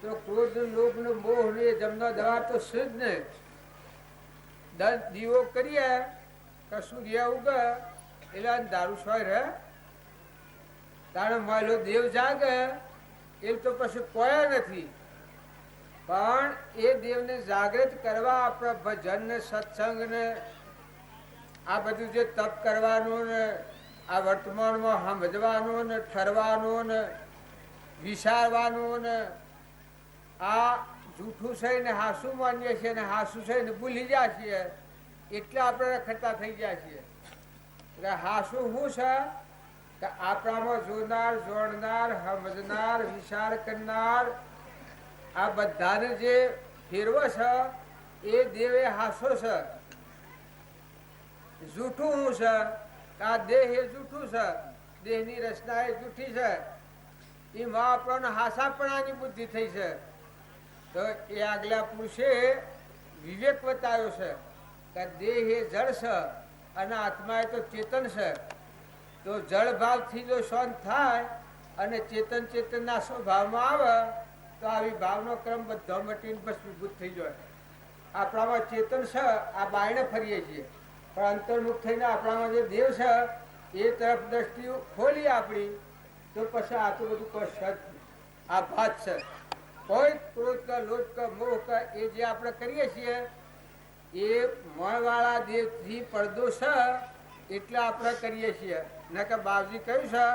તો ક્રોધ, લોભ ને મોહ ને જમનો દવા તો છે જ ને. દીવો કરીએ કે સૂર્ય ઉગે એટલે દારૂ સોય રહે. તારે માયલો દેવ જાગે એ તો પછી કોઈ નથી. પણ એ દેવને જાગૃત કરવા આપણા ભજન ને સત્સંગ ને આ બધું જે તપ કરવાનું ને આ વર્તમાનમાં સમજવાનું ને ઠરવાનું ને વિચારવાનું ને આ જૂઠું છે ને હાસું માનીએ છીએ ને હાસું છે ને ભૂલી જાય છીએ. એટલે આપણે રખડતા થઈ જાય છીએ. એટલે હાસું શું છે કે આપણામાં જોનાર, જોડનાર, સમજનાર, વિચાર કરનાર આ બધાને જે ફેરવો છે એ દેવે હાસો છે. જૂઠું શું છે આ દેહ એ જૂઠું છે, દેહની રચના એ જૂઠી છે, એમાં આપણને હાસાપણાની બુદ્ધિ થઈ છે. તો એ આગલા પુરુષે વિવેક બતાવ્યો છે કે દેહ એ જળ છે અને આત્મા એ તો ચેતન છે. તો જળ ભાવથી જો શાંત થાય અને ચેતનના સ્વભાવમાં આવે તો આવી ભાવનો ક્રમ બધો મટીને ભસ્મીભૂત થઈ જાય. આપણામાં ચેતન છે, આ બાયણે ફરીએ છીએ, પણ અંતર્મુખ થઈને આપણામાં જે દેવ છે એ તરફ દ્રષ્ટિ ખોલી આપણી, તો પછી આ તો બધું કોઈ સત આ ભાત છે. કોઈ ક્રોધ કા લોભ કા મોહ કા એ જે આપણે કરીએ છીએ એ મળવાળા દેવથી પડદો છે એટલે આપણે કરીએ છીએ. ન કે બાપજી કહ્યું છે,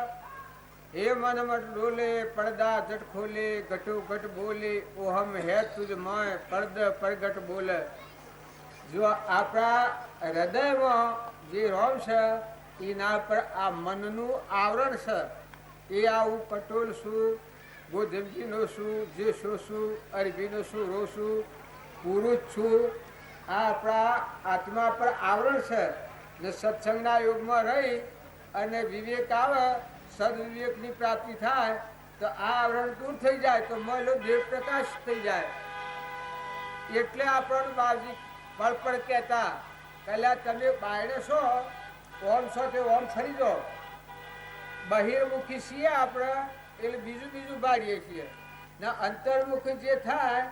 હે મન મત ડોલે પડદા જટ ખોલે ઘટો ઘટ બોલે ઓહમ હે તુજ મય પડદ પરગટ બોલે. જો આપણા હૃદયમાં જે રોમ છે એના પર આ મનનું આવરણ છે. એ આવું પટોલ છું, ગોધમજીનો છું, જે છું, અરબીનો છું, રોશું, પુરુષ છું, આ આપણા આત્મા પર આવરણ છે. ને સત્સંગના યોગમાં રહી અને વિવેક આવે, સદવિવેકની પ્રાપ્તિ થાય તો આ આવરણ દૂર થઈ જાય, તો મહેલો દેવ પ્રકાશ થઈ જાય. એટલે આપણને બાજી બળપણ કહેતા, પહેલા તમે બાયણે છો ઓમ છો તે ઓમ ફરી દો. બહિર્મુખી છીએ આપણે એટલે બીજું ભાળીએ છીએ. ને અંતર્મુખી જે થાય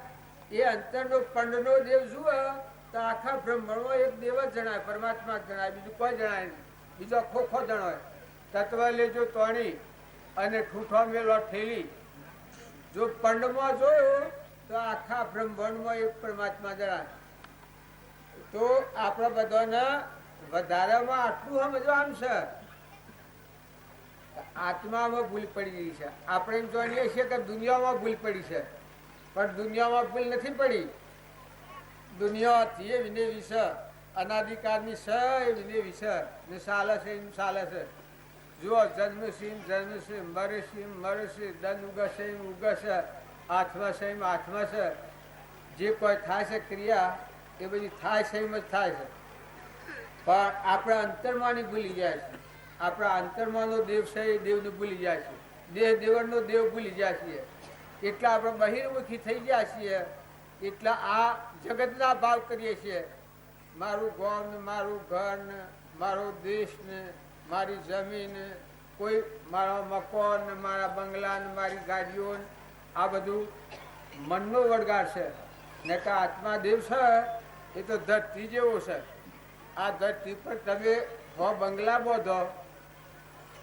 એ અંતરનો પંડનો દેવ જુએ તો આખા બ્રહ્માંડમાં એક દેવ જ જણાય, પરમાત્મા જ જણાય, બીજું કોઈ જણાય નહીં. બીજો ખોખો જણાય. તત્વ લેજો તોણી અને ઠૂઠો મેલો ઠેલી. જો પંડમાં જોયું તો આખા બ્રહ્માંડમાં એક પરમાત્મા જણાય. તો આપણા બધાને વધારામાં આટલું સમજવાનું છે. આત્મામાં ભૂલ પડી ગઈ છે. આપણે એમ જાણીએ છીએ કે દુનિયામાં ભૂલ પડી છે, પણ દુનિયામાં ભૂલ નથી પડી. દુનિયાથી એ વિને વિષ અનાધિકારની સ એ વિને વિષ ને ચાલે છે એમ ચાલે છે. જુઓ જન્મસિંહ જન્મશે, મરસિંહ મરશે, દન ઉગશે એમ ઉગશે, આત્મા છે એમ આત્મા છે. જે કોઈ થાય છે ક્રિયા એ બધી થાય છે એમ જ થાય છે. પણ આપણા અંતરમાંની ભૂલી જાય છે. આપણા અંતરમાંનો દેવ છે એ દેવને ભૂલી જાય છે. દેહ દેવળનો દેવ ભૂલી જાય છીએ. એટલા આપણે બહિર્મુખી થઈ ગયા છીએ. એટલા આ જગતના ભાવ કરીએ છીએ. મારું ગામ ને મારું ઘર ને મારો દેશ ને મારી જમીન, કોઈ મારા મકાન ને મારા બંગલા ને મારી ગાડીઓ, આ બધું મનનો વળગાડ છે. ને કે આત્મા દેવ છે એ તો ધરતી જેવો છે. આ ધરતી પર તમે બંગલા બાંધો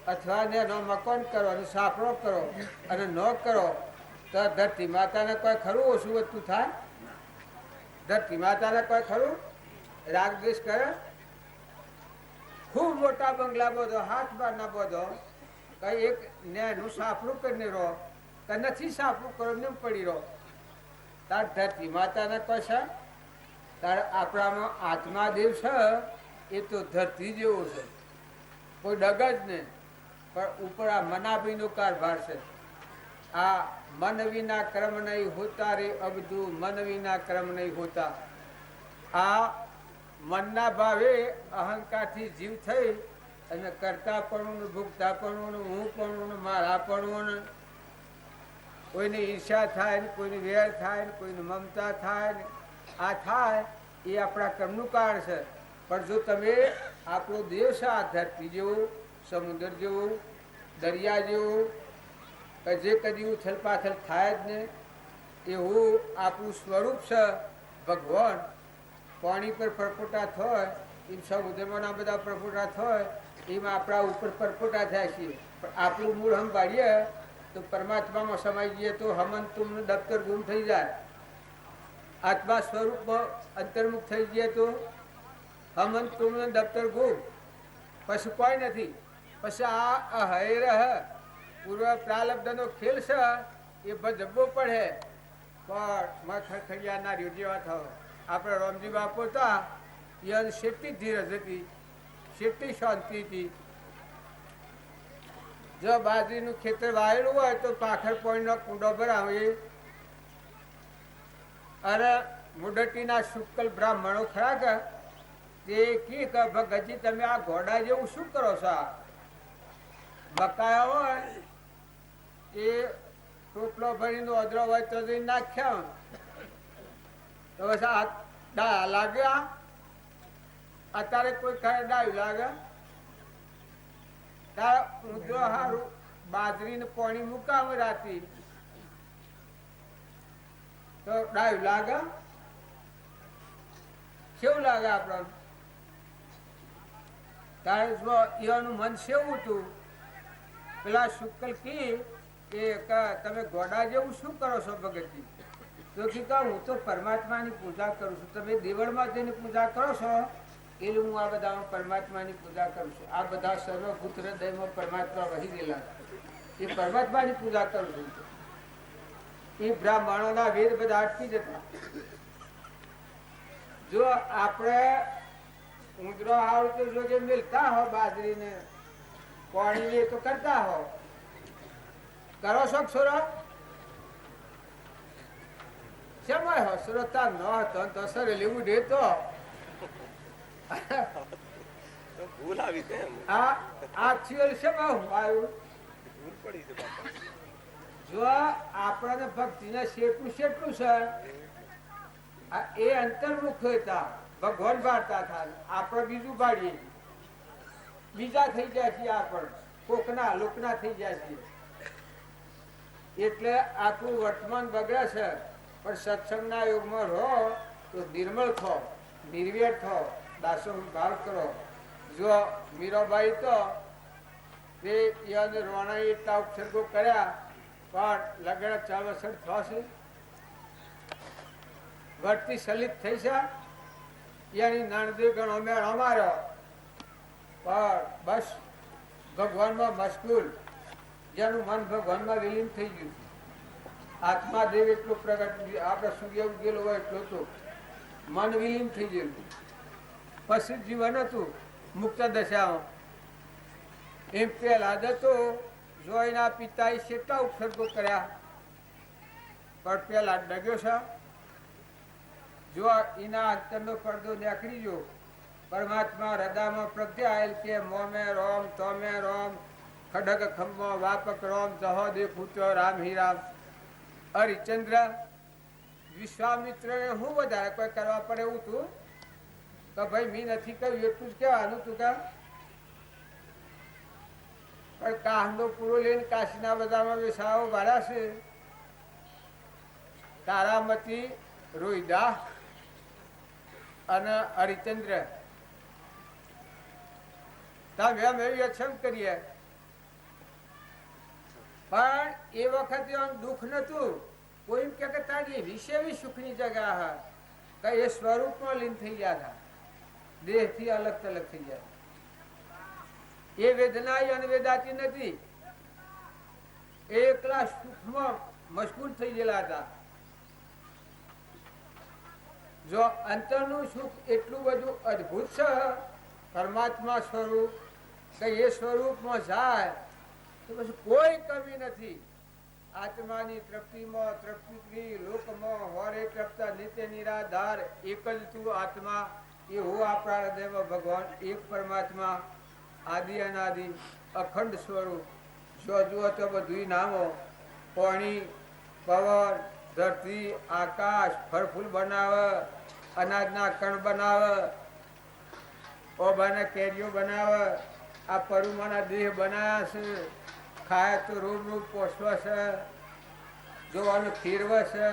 અથવા ને એનો મકાન કરો અને સાપડો કરો અને ન કરો તો ધરતી માતાને કોઈ ખરું ઓછું વધતું થાય? ધરતી માતાને કોઈ ખરું રાગ દ્વેષ કરે? ખૂબ મોટા બંગલા બધો હાથ બાર ના બધો કઈ એક નેનું સાપડું કરીને રહો કે નથી સાપડું કરો ને પડી રહો. તાર ધરતી માતાને કોઈ છે? તાર આપણામાં આત્મા દેવ છે એ તો ધરતી જેવો છે, કોઈ ડગ જ નહીં. પણ ઉપર આ મનાભીનો કારભાર છે. આ મન વિના કર્મ નહીં હોતા રે અબધુ, મન વિના કર્મ નહીં હોતા. આ મનના ભાવે અહંકારથી જીવ થઈ અને કરતાપણું ને ભોગતાપણું ને હું ને મારાપણું ને કોઈને ઈર્ષા થાય ને કોઈને વેર થાય ને કોઈને મમતા થાય ને આ થાય એ આપણા કર્મનું કારણ છે. પણ જો તમે આપણો દેવ છે આ ધરતી જેવું, સમુદ્ર જેવું, દરિયા જેવું, જે કદી ઉથલ પાથલ થાય જ ને એવું આપણું સ્વરૂપ છે ભગવાન. પાણી પર પરપોટા થાય એમ સમુદ્રમાં બધા પરપોટા થાય એમ આપણા ઉપર પરપોટા થાય છે. પણ આપણું મૂળ સંભાળીએ તો પરમાત્મામાં સમાઈ જઈએ તો હમન તુમનું દફતર ગુમ થઈ જાય. આત્મા સ્વરૂપમાં અંતર્મુખ થઈ જઈએ તો હમન તુમનું દફતર ગુમ, પછી કોઈ નથી. પછી આ હૈ રહ પૂર્વ પ્રાલબ્ધનો ખેલ છે એ ભજવવો પડે. પણ ખખડિયા ના જેવા થયો. આપણે રામજી બાપુ હતા એને શેટી ધીરજ હતી, શેટી શાંતિ હતી. જો બાજરીનું ખેતર વાયેલું હોય તો પાખર પોઈનો કુંડો ભરાવે અને મુડટીના શુક્લ બ્રાહ્મણો ખરા કે તે કી કે ભગતજી તમે આ ઘોડા જેવું શું કરો છો? આ બકાયા હોય એ ટોપલો ભરીને ઓદરો હોય તો નાખ્યા તો બસ આ ડાયા લાગ્યા. અત્યારે કોઈ ખરે ડાયું લાગે તારે ઊંધો હારું બાજરીને પાણી મુકાવ રાતી તો ડાયું લાગે? કેવું લાગે આપણને? તારે એવાનું મન સેવું હતું. પેલા શુક્લ કી કે તમે ઘોડા જેવું શું કરો છો ભગતજી? તો કે હું તો પરમાત્માની પૂજા કરું છું. તમે દેવળમાં જઈને પૂજા કરો છો એટલે હું આ બધા પરમાત્માની પૂજા કરું છું. આ બધા સર્વભૂત હૃદયમાં પરમાત્મા વહી ગયેલા એ પરમાત્માની પૂજા કરું છું. એ બ્રાહ્મણોના વેદ બધા અટકી જતા. જો આપણે ઊંધરો હાવ તો જો જે મિલતા હો બાજરીને પાણી તો કરતા હો. કરો છો છોરો? સમય હસરો તાર ન હતો તો સર લેવું દે તો જો આપણને ભક્તિને શેટું શેટું છે એ અંતર્મુખ હતા. ભગવાન બાળતા થાય આપણે બીજું બાળીએ બીજા થઈ જાય છે. આપણ કોકના લોકના થઈ જાય છે. એટલે આટલું વર્તમાન બગડે છે. પણ સત્સંગના યુગમાં રહો તો નિર્મળ થો, નિર્વેર થો, દાસો ભાવ કરો. જો મીરાબાઈ તો રોણા એટલા ઉપસર્ગો કર્યા પણ લગન ચાવસર થશે વર્તી સલિત થઈ છે. એની નાણદી ગણો મેળ અમારો પણ બસ ભગવાનમાં મશગુલ. જેનું મન ભગવાનમાં વિલીન થઈ ગયું. આત્મા દેવ એટલું પ્રગટ આપણે સૂર્ય ઉગેલું હોય એટલું તો મન વિલીન થઈ ગયેલું. પછી જીવન હતું મુક્ત દશામાં. એમ પેલા હતો જો એના પિતાએ કેટલા ઉપસર્ગો કર્યા પણ પેલા ડગ્યો છે. જો એના અંતરનો પડદો નીકળી ગયો પરમાત્મા હૃદયમાં પ્રગટ્યાયેલ કે મોમે રોમ તોમે રોમ ખડગ ખંભો વાપક રોમ જહો દે પૂછો રામ હિ રામ. હરિચંદ્ર વિશ્વામિત્ર ને હું વધારે કોઈ કરવા પડે એવું તું તો ભાઈ મી નથી કહ્યું એટલું જ કહેવાનું તું કે પણ કાહનો પૂરો લઈને કાશીના બધામાં વેસાઓ ભાડ્યા છે. તારામતી રોહિદા અને હરિચંદ્ર તમે અમે યક્ષમ કરીએ પણ એ વખતે દુઃખ નતું. કોઈ કે તારી વિશે સુખની જગા હા કઈ એ સ્વરૂપમાં લીન થઈ ગયા હતા. દેહ થી અલગ તલગ થઈ ગયા. એ વેદના અનવેદાતી નથી. એકલા સુખમાં મશગુલ થઈ ગયેલા હતા. જો અંતરનું સુખ એટલું બધું અદભુત છે પરમાત્મા સ્વરૂપ કે એ સ્વરૂપમાં જાય તો પછી કોઈ કમી નથી. આત્માની તૃપ્તિમાં તૃપ્તિ લોકમાં હોરે તૃપ્તા નિત્ય નિરાધાર એક જ તું આત્મા. એવો આપણા હૃદયમાં ભગવાન એક પરમાત્મા આદિ અનાદિ અખંડ સ્વરૂપ. જો જુઓ તો બધું નામો પાણી પવન ધરતી આકાશ ફળફૂલ બનાવે, અનાજના કણ બનાવે, ઓભાના કેરીઓ બનાવે, આ પરુમાના દેહ બનાવ્યા છે. ખાય તો રોગ પોષવા છે, જોવાનું ફેરવે છે.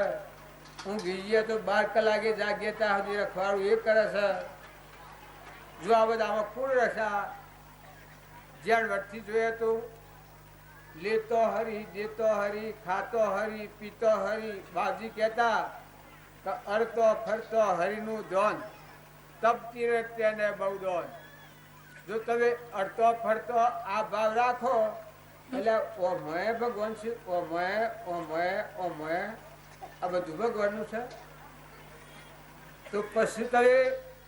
ઊંઘીએ તો 12 કલાકે જાગીએ ત્યાં સુધી રખવાડું એ કરે છે. જો આ બધામાં પૂર્ણ રસા જ્યાં વર્તી જોઈએ તો લેતો હરી, દેતો હરી, ખાતો હરી, પીતો હરી. બાજી કહેતા કે અડતો ફરતો હરીનું ધોન તપતી રહે તેને બહુ દોન. જો તમે અડતો ફરતો આ ભાવ રાખો એટલે ઓમય ભગવાન છે. ઓમય ઓમય ઓમય આ બધું ભગવાનનું છે. તો પછી તમે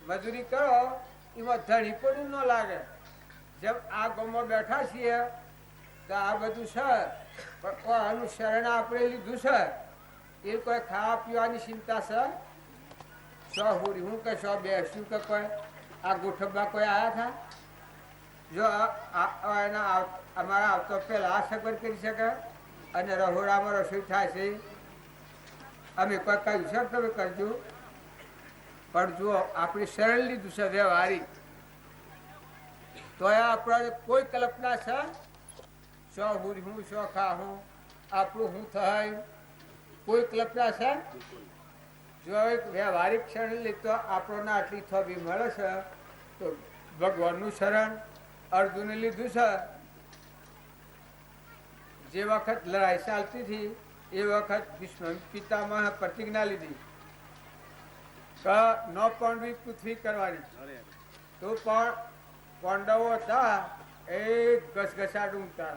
મજૂરી કરો એમાં ધણી પણ ન લાગે. જેમ આ ગામમાં બેઠા છીએ તો આ બધું છે પણ આનું શરણ આપણે લીધું છે એ કોઈ ખાવા પીવાની ચિંતા છે? સો હુરી હું કે સો બેસ્યું કે કોઈ આ ગોઠવવા કોઈ આવ્યા હતા? જો અમારા આવતો પહેલા આ સગવડ કરી શકે અને રહોડામાં રસોઈ થાય છે અમે કોઈ કહ્યું છે તમે કરજો, પણ જુઓ આપણી સરળ લીધું છે વ્યવહારિક, તો આપણે કોઈ કલ્પના છે શો હું શો ખા હું આપણું હું થાય કોઈ કલ્પના છે? જો એક વ્યવહારિક શરણ લીધો આપણને આટલી થોભી મળે છે તો ભગવાનનું શરણ અર્જુને લીધું છે. જે વખત લડાઈ ચાલતી હતી એ વખત ભીષ્મ પિતામહ પ્રતિજ્ઞા લીધી કે ન પાંડવી પૃથ્વી કરવાની, તો પણ પાંડવો હતા એ ઘસઘસાટ ઊંઘતા.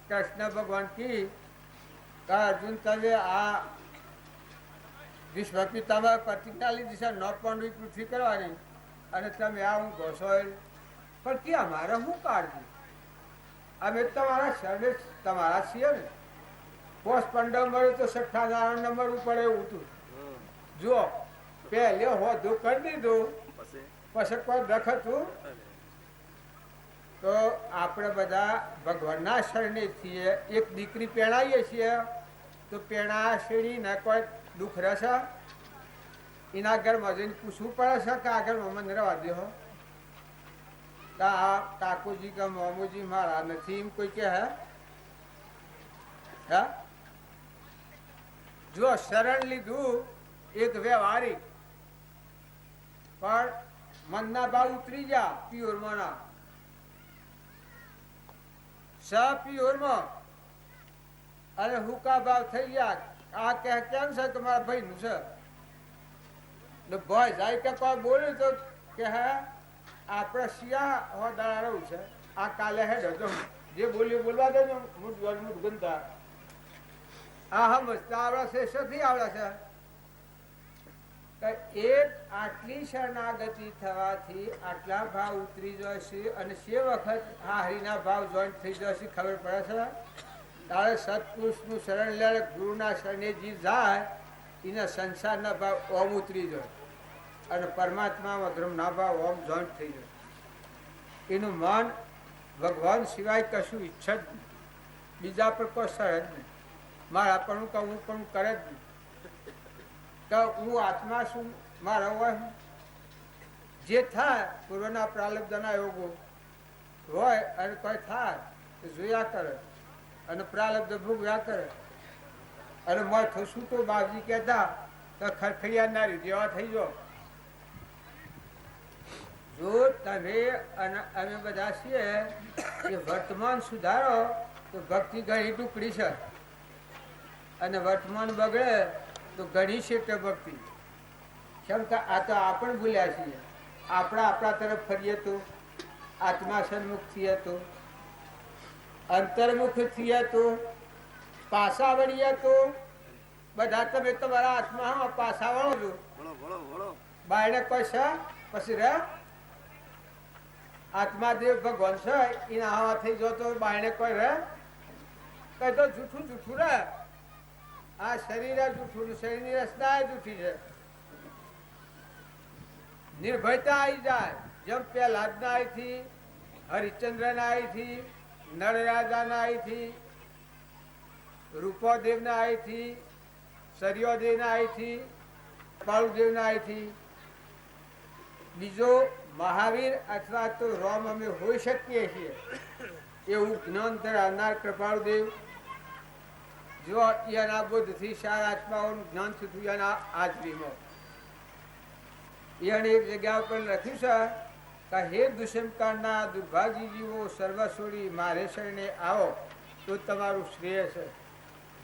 કૃષ્ણ ભગવાન કી કે અર્જુન તમે આ ભીષ્મ પિતામહ પ્રતિજ્ઞા લીધી છે ન પાંડવી પૃથ્વી કરવાની અને તમે આ ઊંઘો છો, પણ કે અમારે શું કાળજી? અમે તમારા સર્વે તમારા છીએ ને. પોસ્ટ 15 મળે તો 6 નંબર ઉપર એવું હતું. જુઓ પહેલે હોદો કરી દીધું પછી કોઈ દખતું. તો આપણે બધા ભગવાનના શરણે છીએ. એક દીકરી પેણાઈએ છીએ તો પેણા શેરીને કોઈ દુઃખ રહેશે એના ઘરમાં જઈને પૂછવું પડે છે કે આગળ મને રવા દો કાકુજી કે મામુજી મારા નથી એમ કોઈ કે હે? જો શરણ લીધું એક વ્યવહારિક, પણ મનના ભાવ ઉતરી જા પ્યોરમાં ના પ્યોરમાં અને હુકા ભાવ થઈ ગયા. આ કે કેમ છે કે મારા ભાઈ નું છે ભાઈ જાય કે કોઈ બોલ્યું તો કે હે આપણે શિયા હોદાળા રહું છે આ કાલે હેડ હતો જે બોલ્યું બોલવા દે ને મૂળ ગંતા આ સમજતા આવડે છે શોથી આવડે છે એક આટલી શરણાગતિ થવાથી આટલા ભાવ ઉતરી જશે અને તે વખત આ હરિના ભાવ જોઈન્ટ થઈ જશે ખબર પડે છે. તારે સત્પુરુષનું શરણ લે ગુરુના શરણે જે જાય એના સંસારના ભાવ ઓમ ઉતરી જાય અને પરમાત્મામાં ધર્મના ભાવ ઓમ જોઈન્ટ થઈ જાય. એનું મન ભગવાન સિવાય કશું ઈચ્છે જ નહીં, બીજા પર કોઈ સર જ નહીં. મારા પણ કહું પણ કરે જ નહીં કે હું આત્મા છું મારા હોય જે થાય પૂર્વના પ્રાલબ્ધના યોગો હોય અને કોઈ થાય તો જોયા કરે અને પ્રાલબ્ધ ભોગવ્યા કરે. અને માથું શું તો બાપજી કહેતા તો ખરખડિયા નારી જેવા થઈ જાઓ. જો તમે અને અમે બધા છીએ એ વર્તમાન સુધારો તો ભક્તિ ઘણી ટુકડી છે અને વર્તમાન બગડે તો ઘણી છે ભક્તિ. કેમ કે આ તો આપણે ભૂલ્યા છીએ. આપણા તરફ ફરીએ તો આત્મા સન્મુખ થઈએ તો અંતર્મુખ થઈએ તો પાછા વળીએ તો બધા તમે તમારા આત્મા પાછા વળો છો. બાયણે કોઈ છે પછી રે આત્માદેવ ભગવાન છે એના હવા થઈ જતો બાયણે કોઈ રે કઈ તો જૂઠું રે. આ શરીર જૂઠું, શરીરની રચના જૂઠી છે. નિર્ભયતા આવી જાય જેમ પ્રહલાદ ના આવી થી, હરિશ્ચંદ્ર ના આવી થી, નળરાજા ના આવી થી, રૂપોદેવ ના આવી થી, સર્યોદેવ ના આવી થી, પાળુદેવ ના આવી થી. બીજો મહાવીર અથવા તો રોમ અમે હોઈ શકીએ છીએ એવું જ્ઞાન ધરાવનાર કૃપાળુદેવ. જો એના બોધથી સારા આત્માઓનું જ્ઞાન થયું એના હાજરીમાં એને એક જગ્યા ઉપર લખ્યું છે કે હે દુષ્મકાળના દુર્ભાગી જીવો સર્વ છોડી મારે શરણે આવો તો તમારું શ્રેય છે.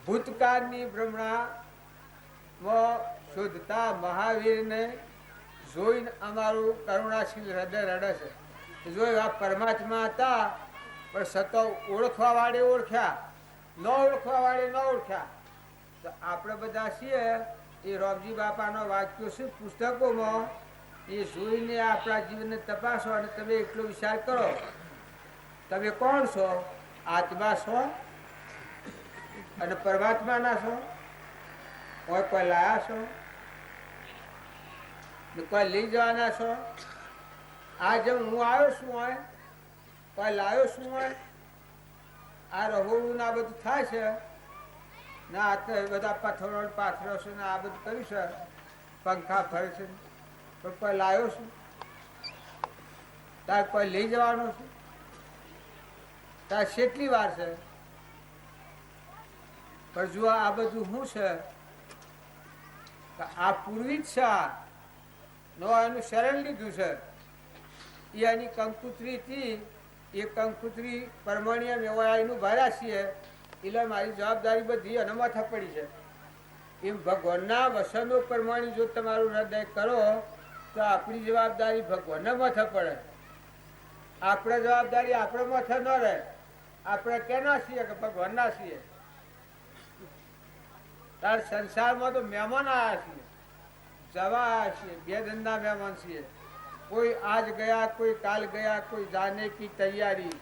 ભૂતકાળની ભ્રમણામાં શોધતા મહાવીરને જોઈને અમારું કરુણાશીલ હૃદય રડે છે. જો એવા પરમાત્મા હતા પણ સતો ઓળખવા વાળે ઓળખ્યા, ન ઓળખવા વાળે ન ઓળખ્યા. તો આપણે બધા છીએ એ રોમજી બાપાનો વાક્યો છે પુસ્તકોમાં એ જોઈને આપણા જીવનને તપાસો અને તમે એટલો વિચાર કરો તમે કોણ છો? આત્મા છો અને પરમાત્માના છો? કોઈ લાયા છો? કોઈ લઈ જવાના છો? આ જેમ હું આવ્યો છું હોય કોઈ લાવ્યો છું હોય આ રહોડું ને આ બધું થાય છે ના આ તો બધા પથ્થરો પાથરો છે ને આ બધું કર્યું છે પંખા ફરે છે પણ કોઈ લાવ્યો છું તાર કોઈ લઈ જવાનો છે તાર કેટલી વાર છે પણ જો આ બધું શું છે આ પૂર્વી જ છે નો એનું શરણ લીધું છે એની કંકુતરી હતી એ કંકુતરી પરમાણીય મેવાયનું ભર્યા છીએ એટલે મારી જવાબદારી બધી અને માથા પડી છે એમ ભગવાનના વસનો પ્રમાણે જો તમારું હૃદય કરો તો આપણી જવાબદારી ભગવાનના માથે પડે આપણે જવાબદારી આપણે માથે ન રહે આપણે કેના છીએ કે ભગવાનના છીએ તાર સંસારમાં તો મહેમાન આવ્યા છીએ જવા આવ્યા છીએ બે ધંધા મહેમાન છીએ કોઈ આજ ગયા કોઈ કાલ ગયા કોઈ જાને કી તૈયારી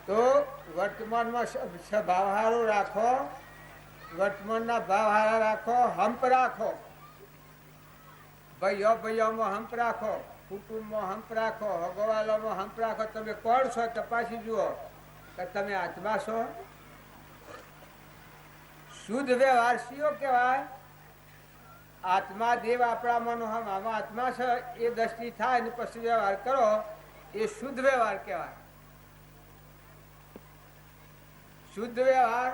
તો વર્તમાનમાં ભાવ હારો રાખો વર્તમાનના ભાવ હારા રાખો હંપ રાખો ભાઈઓમાં હંપ રાખો કુટુંબમાં હંપ રાખો હગવાલામાં હંપ રાખો તમે કોણ છો તપાસી જુઓ કે તમે આત્મા છો શુદ્ધ વ્યવહાર શીઓ કહેવાય આત્મા દેવ આપણામાં આમાં આત્મા છે એ દ્રષ્ટિ થાય ને પછી વ્યવહાર કરો એ શુદ્ધ વ્યવહાર કહેવાય શુદ્ધ વ્યવહાર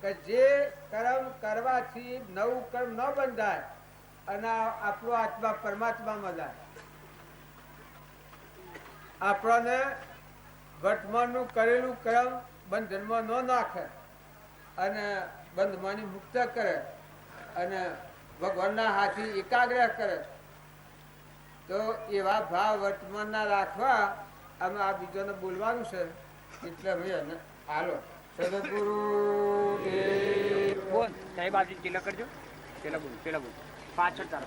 કે જે કર્મ કરવાથી નવું કર્મ ન બંધાય અને આપણો આત્મા પરમાત્મામાં જાય આપણને વર્તમાનનું કરેલું કર્મ બંધનમાં ન નાખે અને બંધમાંથી મુક્ત કરે અને ભગવાનના હાથી એકાગ્રહ કરે તો એવા ભાવ વર્તમાનના રાખવા અમે આ બીજોને બોલવાનું છે એટલે ભાઈ અને હાલો સદગુરુ બોલ સાહેબ આજે ચેલા કરજો પેલા બોલ પાછળ તાર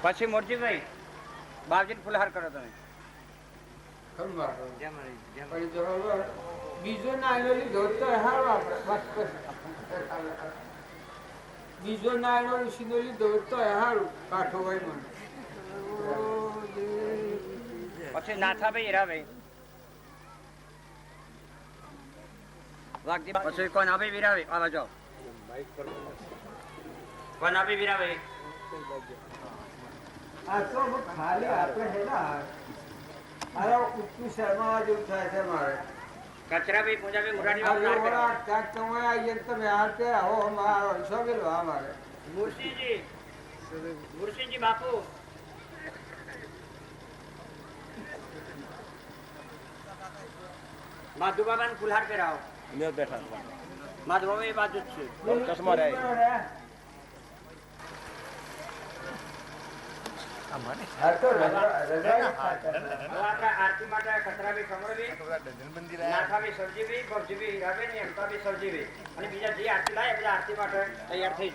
પછી મોરજીભાઈ બાવજી ફુલહાર કરો તમે બીજો નાયનો લીધો તો હારો આપણે બીજો નાયનો ઋષિનો લીધો તો હારું કાઠો હોય મને પછી નાથાભાઈ હીરાભાઈ વાગજી પછી કોણ આવે વીરાભાઈ આવા જાઓ કોણ આવે વીરાભાઈ આ તો ખાલી આપણે છે ને મારા ઉત્તુ શર્મા જેવું થાય છે મારે કચરાભાઈ પૂજાભાઈ મુરારી તમે હાથે આવો મારો હિસ્સો ગયેલો અમારે મુરશીજી બાપુ માધુબાબા ને ફુલહાર પહેરાવો બેઠા માધુબાબા એ બાજુ જ છે ચશ્મા રહે આરતી માટે કચરાભાઈ કમળભાઈ નાથાભાઈ સરજીભાઈ ભગજીભાઈ હીરાભાઈ ને અમતાભાઈ સરજીભાઈ અને બીજા જે આરતી લાય બધા આરતી માટે તૈયાર થઈ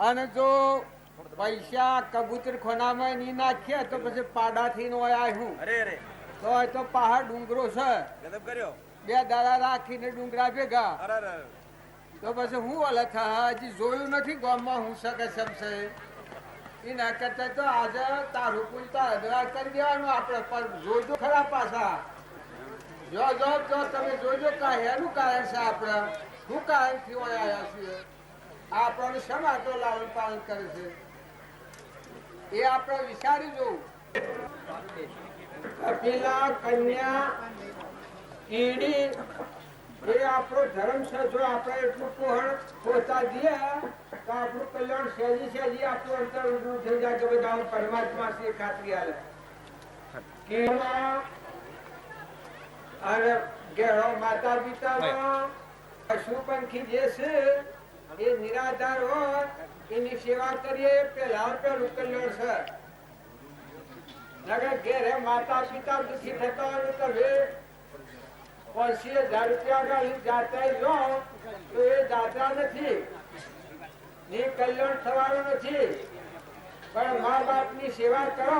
અને જો પૈસા કબૂતર ખોનામાં નહીં નાખીએ તો પછી પાડાથી નો આવ્યું તો પહાડ ડુંગરો છે બે દાડા રાખીને ડુંગરા ભેગા તો પછી હું અલગ હજી જોયું નથી ગામમાં હું શકે સમશે એના કરતા તો આજે તારું પૂછતા અદરા કરી દેવાનું આપણે પર જોજો ખરા પાછા જો તમે જોજો એનું કારણ છે આપણે શું કારણથી આવ્યા છીએ આપણને શા તો લાલન પાલન કરે છે એ આપણે વિચારી જોવું. કપિલા કન્યા ઈડી એ આપણો ધર્મ છે. જો આપણે એટલું કોહણ પોતા દઈએ તો આપણું કલ્યાણ સહેજી આપણું અંતર ઊંડું થઈ જાય કે બધા પરમાત્મા છે ખાતરી આલે અને ઘેરો માતા પિતામાં પશુ પંખી જે છે એ નિરાધાર હોય એની સેવા કરીએ પેલું કલ્યાણ છે. ઘેરે માતા પિતા દુઃખી થતા હોય તો 50,000 રૂપિયા જાતા લો તો એ જાતા નથી ને કલ્યાણ થવાનું નથી. પણ મા બાપ ની સેવા કરો,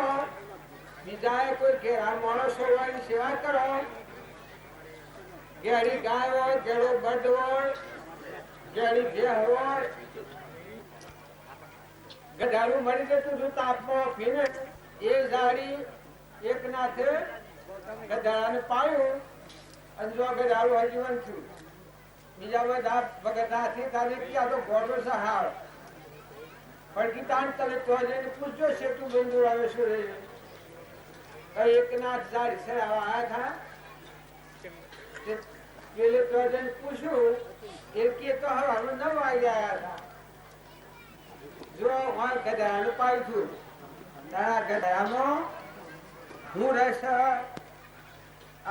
બીજા કોઈ ઘેરા માણસો હોય એની સેવા કરો. ઘેરી ગાય હોય, ઘેડો બળદ હોય, ઘેરી ભેહ હોય, ગધારું મળી જતું હતું તાપમાં પીને એ ઝાડી એક નાથે ગધાડાને પાયું અને જો ગધારું હજીવન થયું. બીજા બધા વગર હાથી તારે ક્યાં તો ગોળો સહાર પડકી તાણ તમે તો જઈને પૂછજો શેતું બંધુ આવે શું રે એક નાથ ઝાડી છે આયા હતા પેલે તો જઈને પૂછ્યું એ કે તો હવે 9 વાગે આવ્યા હતા. જો હોય ગધાડાને પાયું છું તારા ગધાડામાં હું રહેશે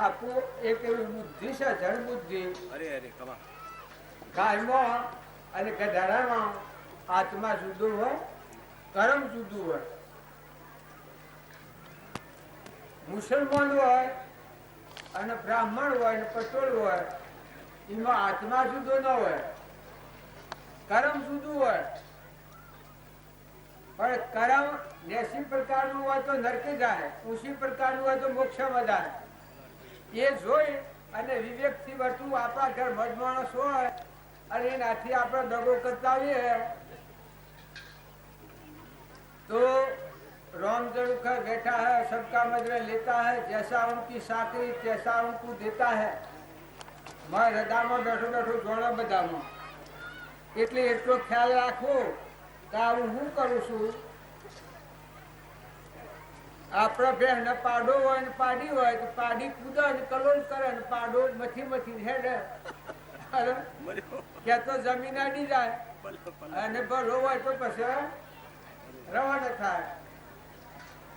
આપું એક એવી બુદ્ધિ છે જળ બુદ્ધિ ગાયમાં અને ગધાડામાં આત્મા જુદું હોય, કર્મ જુદું હોય. મુસલમાન હોય અને બ્રાહ્મણ હોય અને પટોળ હોય એમાં આત્મા જુદો ન હોય, કર્મ જુદું હોય. પણ કર્મ 80 પ્રકારનું હોય તો નરકે જાય, 80 પ્રકારનું હોય તો મોક્ષમાં જાય. એ જોઈ અને વિવેક થી વર્તું આપણા ઘર મજ માણસ હોય અને એનાથી આપણે દગો કરતા આવીએ तो राम जरूर बैठा है, सबका मजरा लेता है, जैसा उनकी साकरी तैसा उनको देता है. मैं हृदयમાં બેઠો બેઠો જોણા બધામાં એટલે એટલો ખ્યાલ રાખવો કે હું શું કરું છું. આપણા બહેન પાડો હોય ને પાડી હોય તો પાડી કૂદે ને કલોલ કરે ને પાડો મથી હેડે ક્યાં તો જમીન આડી જાય અને ભલો હોય તો પછી રવાના થાય.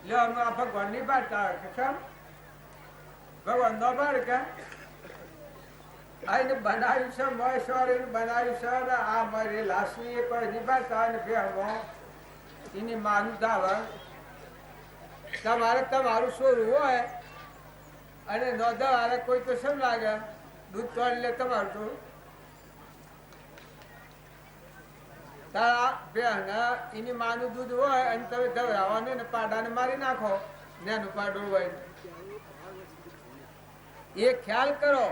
લો અમે ભગવાન ની બારતા ભગવાન નો બાર કે આને બનાવ્યું છે મહેશ્વરી બનાવ્યું છે આ મારી લાસવી એક નિભાતા અને ભેળમાં એની માનું ધાવે તમારે તમારું સોરું હોય અને નોંધવારે કોઈ તો શું લાગે દૂધ તો લે તમારું તો તારા બેન એની માનું દૂધ હોય અને તમે ધવરાવાને ને પાડાને મારી નાખો નેનું પાડું હોય. એ ખ્યાલ કરો.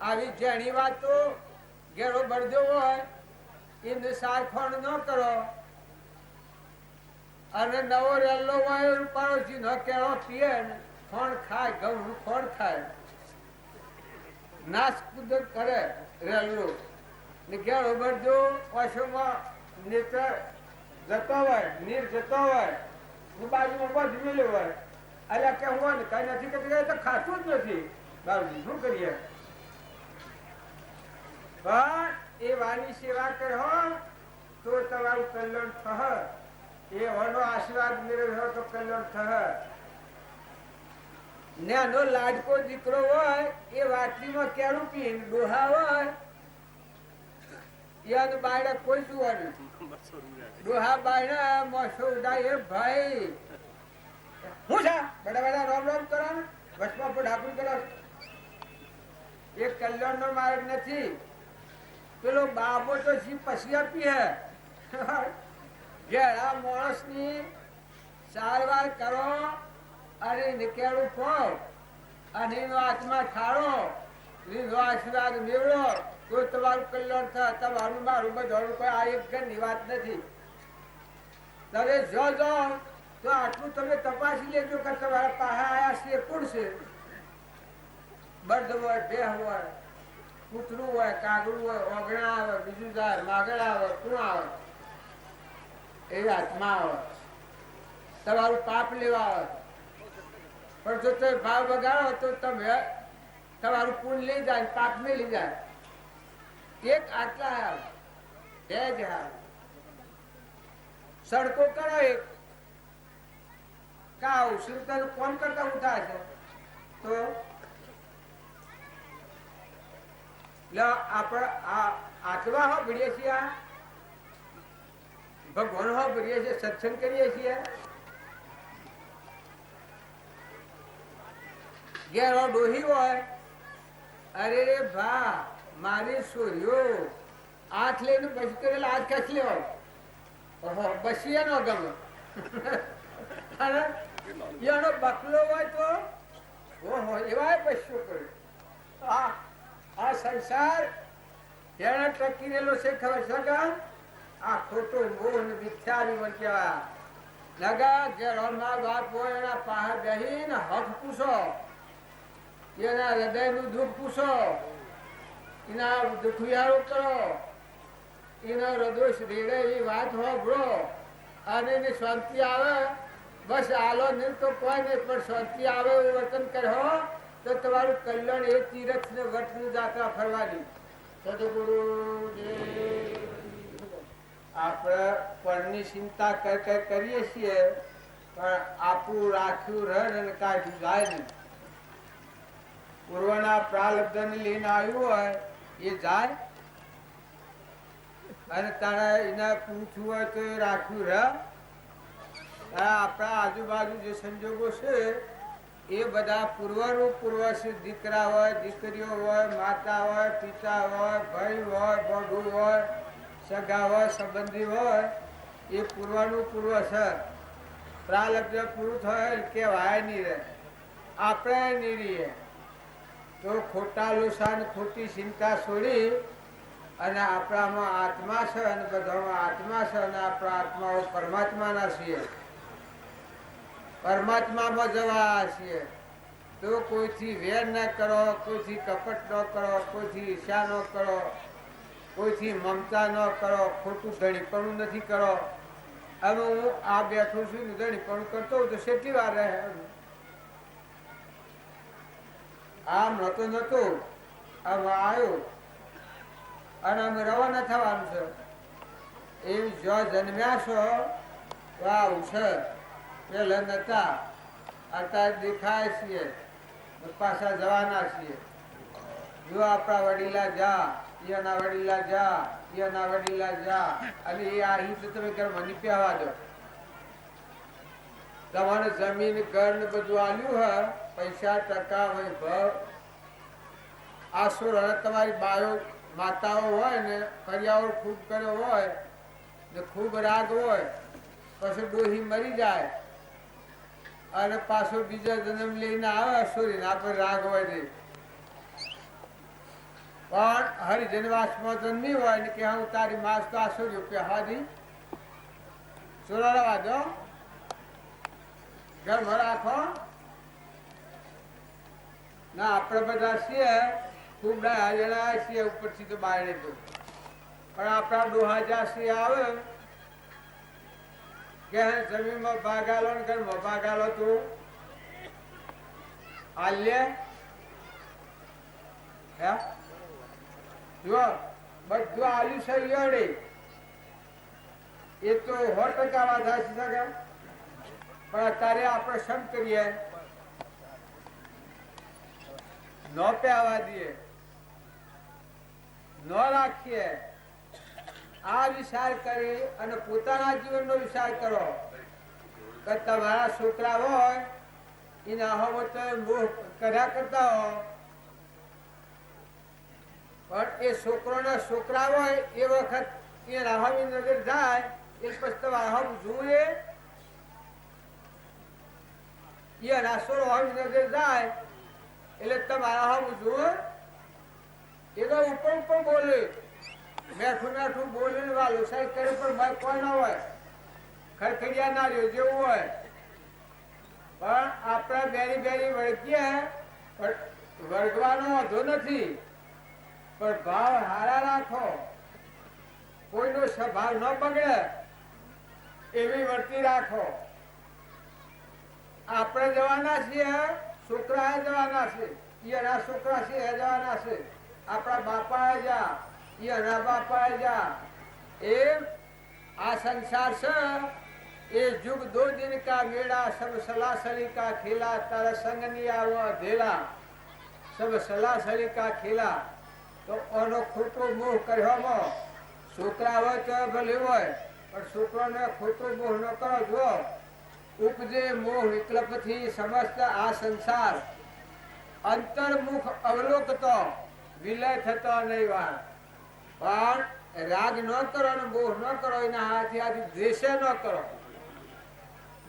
આવી જેની વાતો ઘેડો બળદો હોય એને સારખોણ ન કરો. અને નવો રેલો હોય પાડોશી ન કેળો પીએ ખોણ ખાય, ઘઉં ખોણ ખાય, નાશ કુદરત કરે રેલો ને ઘેડો બળદો પશુમાં નેત્ર જતો હોય, નીર જતો હોય, બાજુમાં બધું મેળ્યું હોય. અલ્યા કે હોય ને કઈ નથી કરતી તો ખાતું જ નથી. બાબુજી શું કરીએ? પણ એ વાની સેવા કરો તો તમારું કલ્યાણ થશે. એ વનો આશીર્વાદ મેળવ્યો તો કલ્યાણ થશે. નેનો લાડકો દીકરો હોય એ વાટલીમાં કેળું પીને ડોહા હોય યાદ બાયડા કોઈ જોવા નથી. ડોહા બાયડા મોસો ઉડાય ભાઈ હું છે બડા બડા રોમ રોમ કરો ને વચમાં ડાકું કરો. એ કલ્યાણ નો માર્ગ નથી. પેલો બાબો તો પછી આપી હે ઘેરા માણસની સારવાર કરો અને નીકળું ફો અને એનો આત્મા ઠાળો, એનો આશીર્વાદ મેળવો તો તમારું કલ્યાણ થાય. તમારું મારું બધું કોઈ આ એક ઘરની વાત નથી. તમે જો તો આટલું તમે તપાસી લેજો કે તમારા પાસે આયા છે કોણ છે. બળદ હોય, ભેહ હોય, કૂતરું હોય, કાગડું હોય, ઓગણા આવે, બીજું જાય, માગણ આવે, કોણ આવે, એ આત્મા આવે. તમારું પાપ લેવા આવે. પણ જો તમે ભાવ બગાડો તો તમે તમારું પુણ્ય લઈ જાય, પાપ ને લઈ જાય. એક આટલા આવે, બે જ આવે. સડકો કરો એક કાવ શિવતર કોણ કરતા ઉઠા છે તો આપણે આત્મા હો ભણીએ છીએ, ભગવાન હો ભણીએ છીએ, સત્સંગ કરીએ છીએ. ઘેરો ડોહી હોય, અરે રે ભા મારી સોર્યો હાથ લઈને બસ કરેલા હાથ ખેંચી લેવાય. બસી એનો ગમે એનો બકલો હોય તો ઓહો એવા બસ્યો કરે. આ સંસાર જેને ટકી રહેલો છે ખબર છે કે આ ખોટો મોહ મિથ્યા જીવન કહેવાય. લગા ઘેરો મા બાપ હોય એના પાસે બેહીને હક પૂછો, એના હૃદયનું દુઃખ પૂછો, એના દુખિયારો કરો, એના હૃદય રેડે એવી વાત હોભળો અને એને શાંતિ આવે. બસ આલો નહીં તો કોઈ નહીં, પણ શાંતિ આવે એવું વર્તન કરો તો તમારું કલ્યાણ એ તીરથ ને વટની જાત્રા ફરવાની. સદગુરુ આપણે પરની ચિંતા કરીએ છીએ પણ આપણું રાખ્યું રણ અને કાઢ્યું જાય નહીં. પૂર્વના પ્રારબ્ધ ને લઈને આવ્યું હોય એ જાય અને તારા એના પૂછવું હોય તો એ રાખ્યું રહે. આપણા આજુબાજુ જે સંજોગો છે એ બધા પૂર્વનું પૂર્વ છે. દીકરા હોય, દીકરીઓ હોય, માતા હોય, પિતા હોય, ભાઈ હોય, બહુ હોય, સગા હોય, સંબંધી હોય, એ પૂર્વનું પૂર્વ છે. પ્રારબ્ધ પૂરું થયેલ કહેવાય નહીં રહે, આપણે નહીં રહીએ. તો ખોટા લોસા ને ખોટી ચિંતા છોડી અને આપણામાં આત્મા છે અને બધામાં આત્મા છે અને આપણા આત્માઓ પરમાત્માના છીએ, પરમાત્મામાં જવા છીએ. તો કોઈથી વેર ન કરો, કોઈથી કપટ ન કરો, કોઈથી ઈર્ષા ન કરો, કોઈથી મમતા ન કરો, ખોટું ધણીપણું નથી કરો. હવે હું આ બેઠું છું ને ધણીપણું કરતો હોઉં તો કેટલી વાર રહે. આમ નતો નતું હવે આવ્યો અને અમે રવાના થવાનું છે. એવી જો જન્મ્યા છો તો આવું છે. પેલા નતા, અત્યારે દેખાય છીએ, પાછા જવાના છીએ. જો આપણા વડીલા જા, એના વડીલા જા, એના વડીલા જા, અને એ અહીં તો તમે ઘરમાં નીપ્યા દો. તમારે જમીન ઘર ને બધું આલ્યું હોય, પૈસા ટકા વૈભવ આસુર અને તમારી બાયો માતાઓ હોય ને કરિયાઓ ખૂબ કર્યો હોય ને ખૂબ રાગ હોય, પછી ડોહી મરી જાય અને પાછો બીજો જન્મ લઈને આવે અસુરીને આપણે રાગ હોય નહીં. પણ હરિજનવાસમાં જન્મી હોય ને કે હું તારી માસ તો આસુર્યો પહેવાથી ચોરાડવા દો, ઘરમાં રાખો. ના આપણે બધા છીએ ખૂબ જણા છીએ ઉપરથી તો બાયણે તો, પણ આપણા ડોહા જાસી આવે કે જમીનમાં ભાગાલો ને ઘરમાં ભાગાલો તો આલ્ય હે જો બધું આલ્યું છે યડે એ તો 100% વાત હશે સગા. પણ અત્યારે આપણે સમ કરીએ ન પહેવા દઈએ, ન રાખીએ. આ વિચાર કરી અને પોતાના જીવનનો વિચાર કરો કે તમારા છોકરા હોય એના હમત મોહ કર્યા કરતા હો, પણ એ છોકરાના છોકરા હોય એ વખત એ રાહમી નજર જાય એ પછી તમારે હમ જોઈએ એ રાસોડો હમ નજર જાય એટલે તમારા હમ જુએ એ તો ઉપર ઉપર બોલે મેઠું મેઠું બોલીને વાલું સાહેબ કરે પણ ભાઈ કોઈ ના હોય ખરખડિયા ના રહ્યો જેવું હોય પણ આપણા બેરી બેરી વળગીએ વળગવાનો વાંધો નથી પણ ભાવ હારા રાખો કોઈનો સ્વભાવ ન બગડે એવી વર્તી રાખો આપણે જવાના છીએ છોકરા જવાના છે એના છોકરા છે એ જવાના છે આપણા બાપા જા એના બાપા જા એ આ સંસાર છે એ जुग दो दिन का मेड़ा सब सलासली का खेला तारा संग नहीं आવો અધેલા सब सलासली का खेला તો ઓનો ખોટો મોહ કરવામાં છોકરા હોય તો ભલે હોય પણ છોકરાને ખોટો મોહ ન કરો જો ઉપજે મોહ વિકલ્પથી સમસ્ત આ સંસાર અંતર્મુખ અવલોકતો વિલય થતો નહીં વાર પણ રાગ ન કરો અને મોહ ન કરો એના હાથે આથી દ્વેષ ન કરો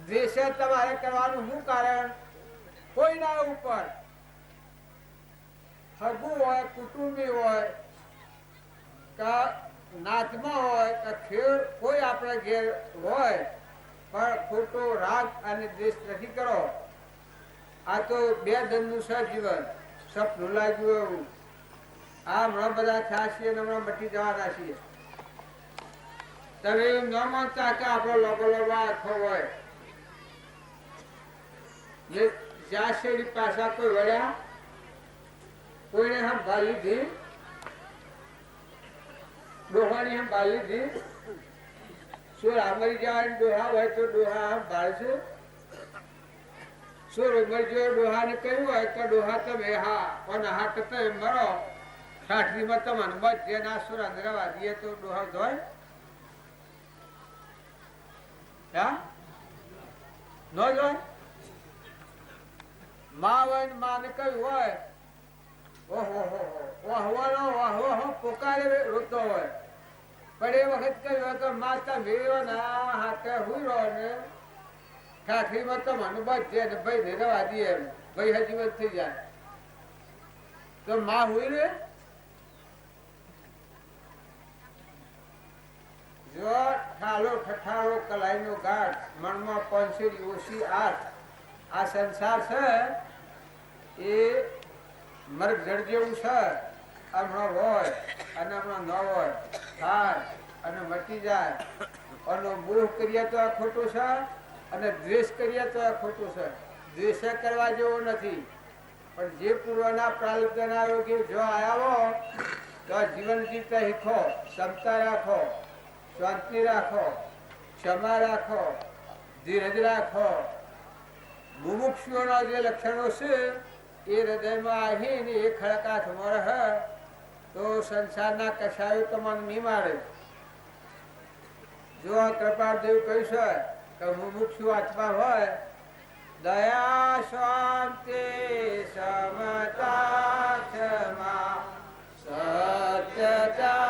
દ્વેષ તમારે કરવાનું શું કારણ કોઈના ઉપર હગુ હોય કુટુંબી હોય કે નાતમાં હોય કે ખેડ કોઈ આપણે ઘેર હોય પણ ખોટો રાગ અને દ્વેષ નથી કરો આ તો બે ધનનું સજીવન સપનું લાગ્યું એવું આ હમણાં બધા થયા છીએ અને હમણાં મટી જવાના છીએ તમે એમ ન માનતા કે આપણો લોકો લોકો આખો હોય જ્યાં શેરી પાછા કોઈ વળ્યા કોઈને હમ ભાલી દી ડોહાની હમ ભાલી દી શું રામરી જવાની ડોહા હોય તો ડોહા હમ ભાળશે શું રોમર જો ડોહાને કહ્યું હોય કે ડોહા તમે હા પણ હા તો મરો સાઠરીમાં તમને બચ જેના સુરા રવા દઈએ તો ડોહા ધોય હા ન જોય માં હોય ને માને કહ્યું હોય ઓહો વાહવાનો વાહો પોકારે રોતો હોય પણ એ વખત કહ્યું હોય કે માતા ભેરો ના હાથે હુરો ને ઠાઠરીમાં તમને બચ છે ને ભાઈ ને રવા દઈએ એમ ભાઈ હજી થઈ જાય તો માં હુઈ રે જો ઠાલો ઠઠારો કલાઈનો ગાઢ મનમાં પંચેરી ઓછી આઠ આ સંસાર છે એ મર્ગ જળ જેવું છે હમણાં હોય અને હમણાં ન હોય થાય અને મટી જાય અને મોહ કરીએ તો આ ખોટું છે અને દ્વેષ કરીએ તો આ ખોટું છે દ્વેષ કરવા જેવો નથી પણ જે પૂર્વના પ્રારબ્ધના યોગી જો આવ્યા તો જીવન જીવતા શીખો ક્ષમતા રાખો શાંતિ રાખો ક્ષમા રાખો ધીરજ રાખો મુમુક્ષુઓના જે લક્ષણો છે એ હૃદયમાં આવીને એ ખડકાથમાં રહે તો સંસારના કશાયો તમને નહીં મારે જો કૃપાદેવ કહ્યું છે કે મુમુક્ષુ આત્મા હોય દયા શાંતિ સમતા ક્ષમા સત્યતા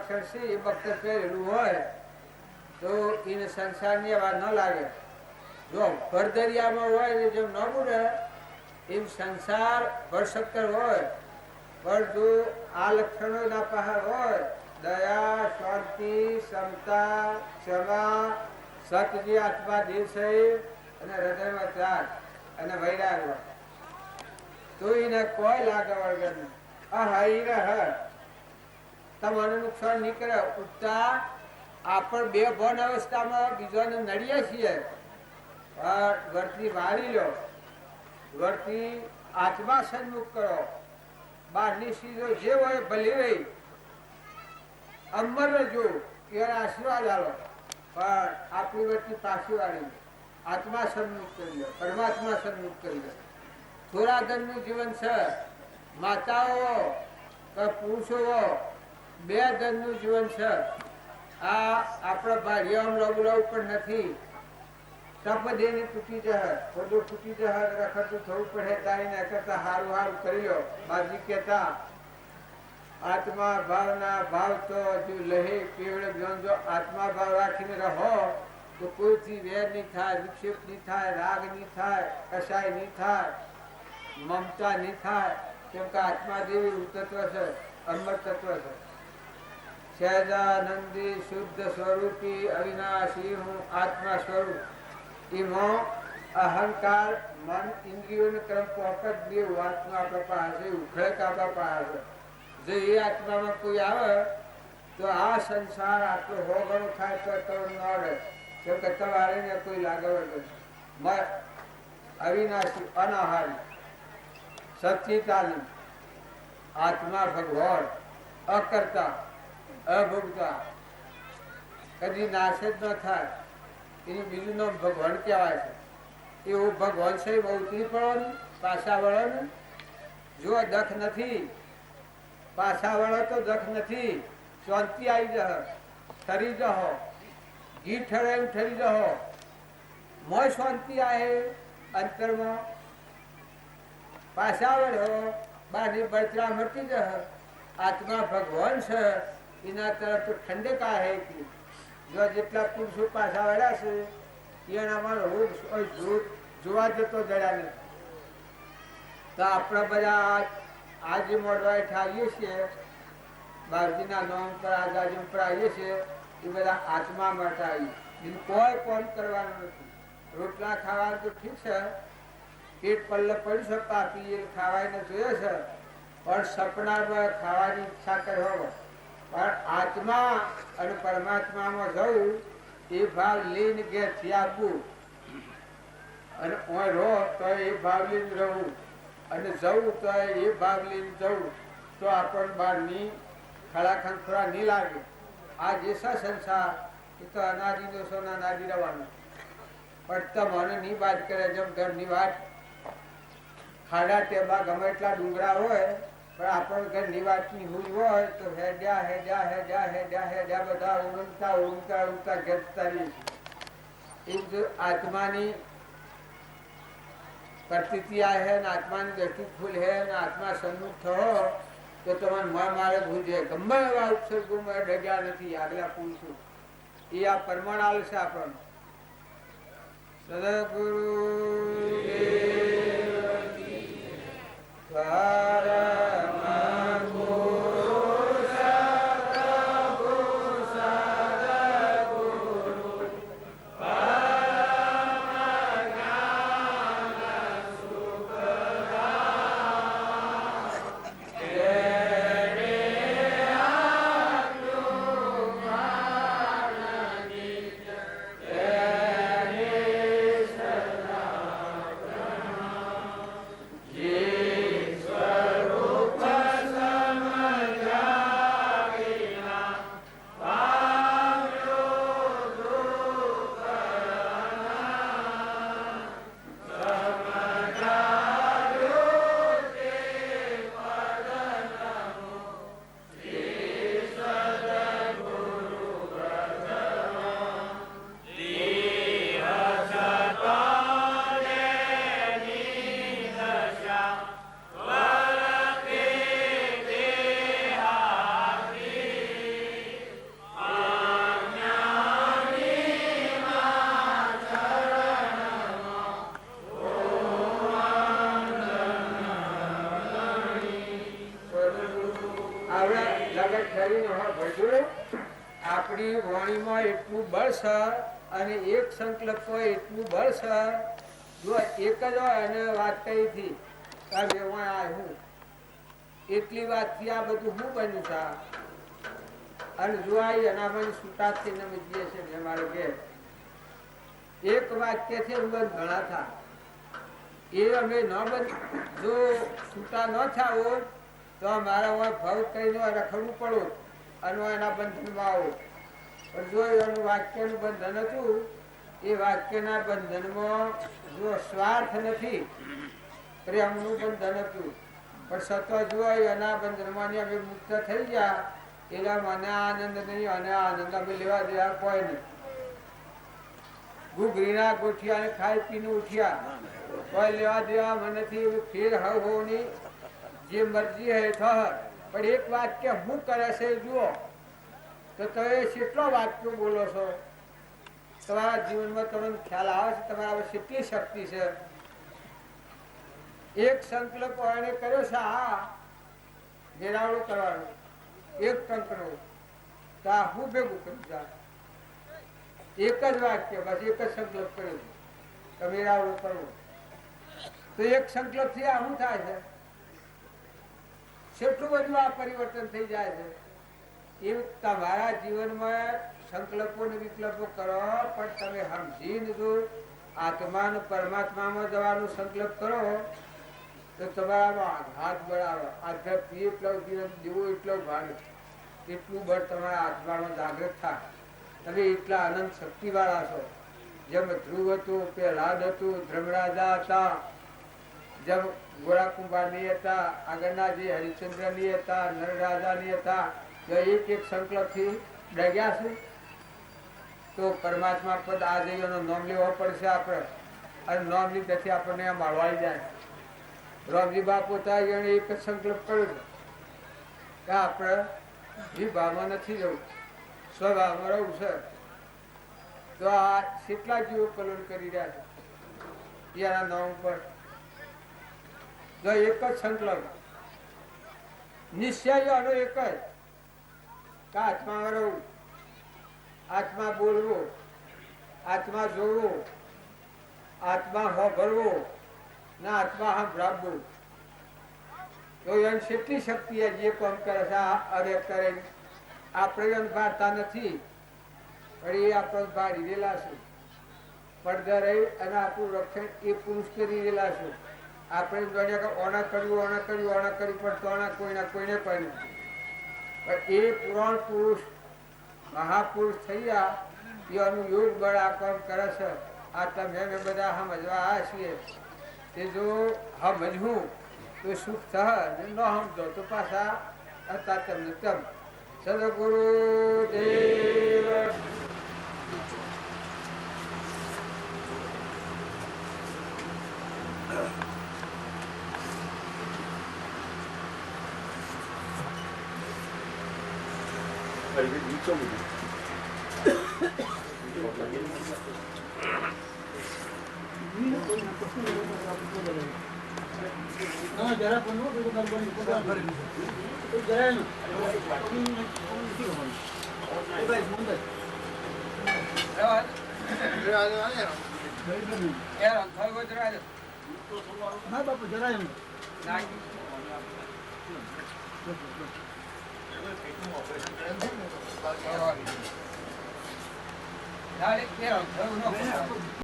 લક્ષણ છે એ ભક્ત પહેરેલું હોય તો એને સંસારની વાત ન લાગે જો ભરદરિયામાં હોય ને જેમ ન બુડે એમ સંસાર ભરશક્કર હોય પણ જો આ લક્ષણો ના પહાડ હોય દયા શાંતિ ક્ષમતા ક્ષમા સતજી આત્મા દિવસે અને હૃદયમાં ત્યાગ અને વૈરાગ હોય તો એને કોઈ લાગે વળગર અહી રહ તમારું નુકસાન નીકળે ઉઠતા આપણ બે ભણ અવસ્થામાં બીજાને નડીએ છીએ વર્તી વાળી લો વર્તી આત્મા સન્મુખ કરો બહારની ચીજો જે હોય ભલી રહી અમર જો એના આશીર્વાદ આલો પણ આપણી વર્તી પાછી વાળી આત્મા સન્મુખ કરી લો પરમાત્મા સન્મુખ કરી લો થોડા ધનનું જીવન છે માતાઓ કે પુરુષો બે ધનનું જીવન છે આ આપણા ભાઈઓ લવલવ પણ નથી ટપ દઈને તૂટી જાય, બધું તૂટી જાય, રખડતું થવું પડે, તારી ના કરતા હારું હારું કરી લો. બાજી કેતા આત્મા ભાવના ભાવ તો હજુ લહે કેવળ જો આત્મા ભાવ રાખીને રહો તો કોઈથી વેર નહીં થાય, વિક્ષેપ નહીં થાય, રાગ નહીં થાય, કશાય નહીં થાય, મમતા નહીં થાય. કેમ કે આત્મા જેવી તત્વ છે, અમર તત્વ છે. સહેજાનંદી શુદ્ધ સ્વરૂપી અવિનાશી હું આત્મા સ્વરૂપ. એમાં અહંકાર મન ઇન્દ્રિયોને કર્મ પોપટ દેવ આત્મા આપણા પાસે ઉખડે કાપા પાસે. જો એ આત્મામાં કોઈ આવે તો આ સંસાર આટલો હો ગણો થાય તો તમે ન રહે. કેમ કે તમારે ને કોઈ લાગવડ અવિનાશી અનાહાર સચ્ચિદાનંદ આત્મા ભગવાન અકર્તા અભોગતા કદી નાશ જ ન થાય. એનું બીજું નામ ભગવાન કહેવાય છે. એવું ભગવાન છે બહુ ઉતરી પડવાનું પાછા વળવાનું. જો દખ નથી પાછા વળો તો દખ નથી. શાંતિ આવી જશે, ઠરી જહો, ઘી ઠરે એમ ઠરી જહો. મોય શાંતિ આવે અંતરમાં. પાછા વળો બારની બળતરા મટી જશે. આત્મા ભગવાન છે એના તરફ તો ઠંડક આવે. જો જેટલા પુરુષો પાછા વળ્યા છે એનામાં રોગ જોવા જતો જડ્યા નથી. તો આપણે બધા આજે મોડવા ઠારીએ છીએ, બારજીના નામ પર આઝાદી પર આવીએ છીએ, એ બધા આત્મા માટે આવીએ. બીજું કોઈ કોમ કરવાનું નથી. રોટલા ખાવાનું તો ઠીક છે, પેટ પલ્લે પડી છે, પાપી ખાવાને જોઈએ છે, પણ સપનામાં ખાવાની ઈચ્છા કરો. પણ આત્મા અને પરમાત્મામાં જવું એ ભાવ લઈને ઘેરથી આપવું અને ઓય રહો તો એ ભાવ લઈને રહું અને જવું તો એ ભાવ લઈને જવું તો આપણને બહારની ખડાખંડ થોડા નહીં લાગે. આ જે સંસાર એ તો અનાદિ દોષોના અનાદિ રહેવાનું. પણ તમને નહીં વાત કરે જેમ ઘરની વાત ખાડા ટેબા ગમે એટલા ડુંગરા હોય પણ આપણને ઘરની વાતની હુઈ હોય તો હેડ્યા હેડ્યા હેડ્યા હેડ્યા હેડ્યા બધા ઊંઘતા ઊંઘતા ઊંઘતા ઘેરતા રહીએ. એ જો આત્માની પ્રતીતિ આ હે ને આત્માની દ્રષ્ટિ ફૂલ હે ને આત્મા સન્મુખ થયો તો તમારે મારે ભૂલ જાય. ગમે એવા ઉપસર્ગોમાં ડગ્યા નથી આગલા પુરુષો. એ આ પરમાણ છે આપણને. સદગુરુ આપણી વાણીમાં એટલું બળ છે અને એક સંકલ્પ હોય એટલું બળ છે. જો એક જ હોય અને વાત કઈ થી હું એટલી વાતથી આ બધું શું બન્યું છે. અને જો આવી અનામય છૂટાથી નમીએ છે મારે કે એક વાક્ય છે બંધ ઘણા થા એ અમે ન બંધ જો છૂટા ન થાવો તો મારા ભાવ કરીને રખડવું પડવું અને એના બંધનમાં આવો. પણ જો એનું વાક્યનું બંધન હતું એ વાક્યના બંધનમાં જો સ્વાર્થ નથી, પ્રેમનું બંધન હતું, પણ સતત જો એના બંધનમાં અમે મુક્ત થઈ ગયા એટલે મને આનંદ નહીં અને આનંદ અમે લેવા દેવા કોઈ નહીં. ઘૂઘરીના ગોઠિયા ખાઈ પીને ઉઠ્યા, કોઈ લેવા દેવા મને નથી, ફેર હોની જે મરજી હે થર. પણ એક વાક્ય હું કરે છે જુઓ તો તમે કેટલો વાક્યો બોલો છો. તમારા જીવનમાં તમને ખ્યાલ આવે છે તમારા કેટલી શક્તિ છે. એક સંકલ્પ એને કર્યો છે આ મેળાવડો કરવાનો, એક ટંકનો તો આ હું ભેગું કરું છું. એક જ વાક્ય બસ એક જ સંકલ્પ કર્યો છે મેળાવડો કરવો. તો એક સંકલ્પ થી આ શું થાય છે, કેટલું બધું આ પરિવર્તન થઈ જાય છે. એ તમારા જીવનમાં સંકલ્પો ને વિકલ્પો કરો, પણ તમે સમજીને જો આત્મા ને પરમાત્મામાં જવાનો સંકલ્પ કરો તો તમારામાં હાથ બળાવો. આધ્યાત્મિક એટલો દેવો એટલો ભાગ એટલું બળ તમારા આત્મામાં જાગૃત થાય. તમે એટલા અનંત શક્તિ વાળા છો. જેમ ધ્રુવ હતું, પ્રહલાદ હતું, ધર્મરાજા હતા, જેમ ગોળાકુંભાર ની હતા, આગળના જે હરિશ્ચંદ્ર ની હતા, નરરાજા ની હતા, એક એક સંકલ્પ થી ડગ્યા છે. તો પરમાત્મા પદ આ જઈનો નામ લેવો પડશે આપણે, અને નામ લીધેથી આપણને મળવાઈ જાય. રામજી બાપુ એને એક જ સંકલ્પ કર્યો કે આપણે વિભાવમાં નથી જવું, સ્વભાવમાં રહું છે. તો આ કેટલા જીવો કલોલ કરી રહ્યા છે એના નામ પર. જો એક જ સંકલ્પ નિશ્ચય આનો એક જ કે આત્મા રહું, આત્મા બોલવો, આત્મા જોવો, આત્મા હોભરવો ને આત્મા સાંભળવું. તો એની કેટલી શક્તિ જે કામ કરે છે અરે કરે. આપણે એને ભારતા નથી, પણ એ આપણે ભાડી રહેલા છે. પડદા રહી અને આપણું રક્ષણ એ પુરુષ કરી રહેલા છે. આપણે જાણીએ કે ઓણા કર્યું, ઓણા કર્યું, ઓણા કર્યું, પણ તોણા કોઈના કોઈને કર્યું. પણ એ પુરાણ પુરુષ મહાપુરુષ થયા એનું યોગ બળ આ કામ કરે છે. આ તમે બધા સમજવા આવ્યા છીએ. તે જો સમજવું તો સુખ થશે, ન સમજો તો પાછા હતા તમને તમ. સદગુરુ દેવ બાપુ જરાય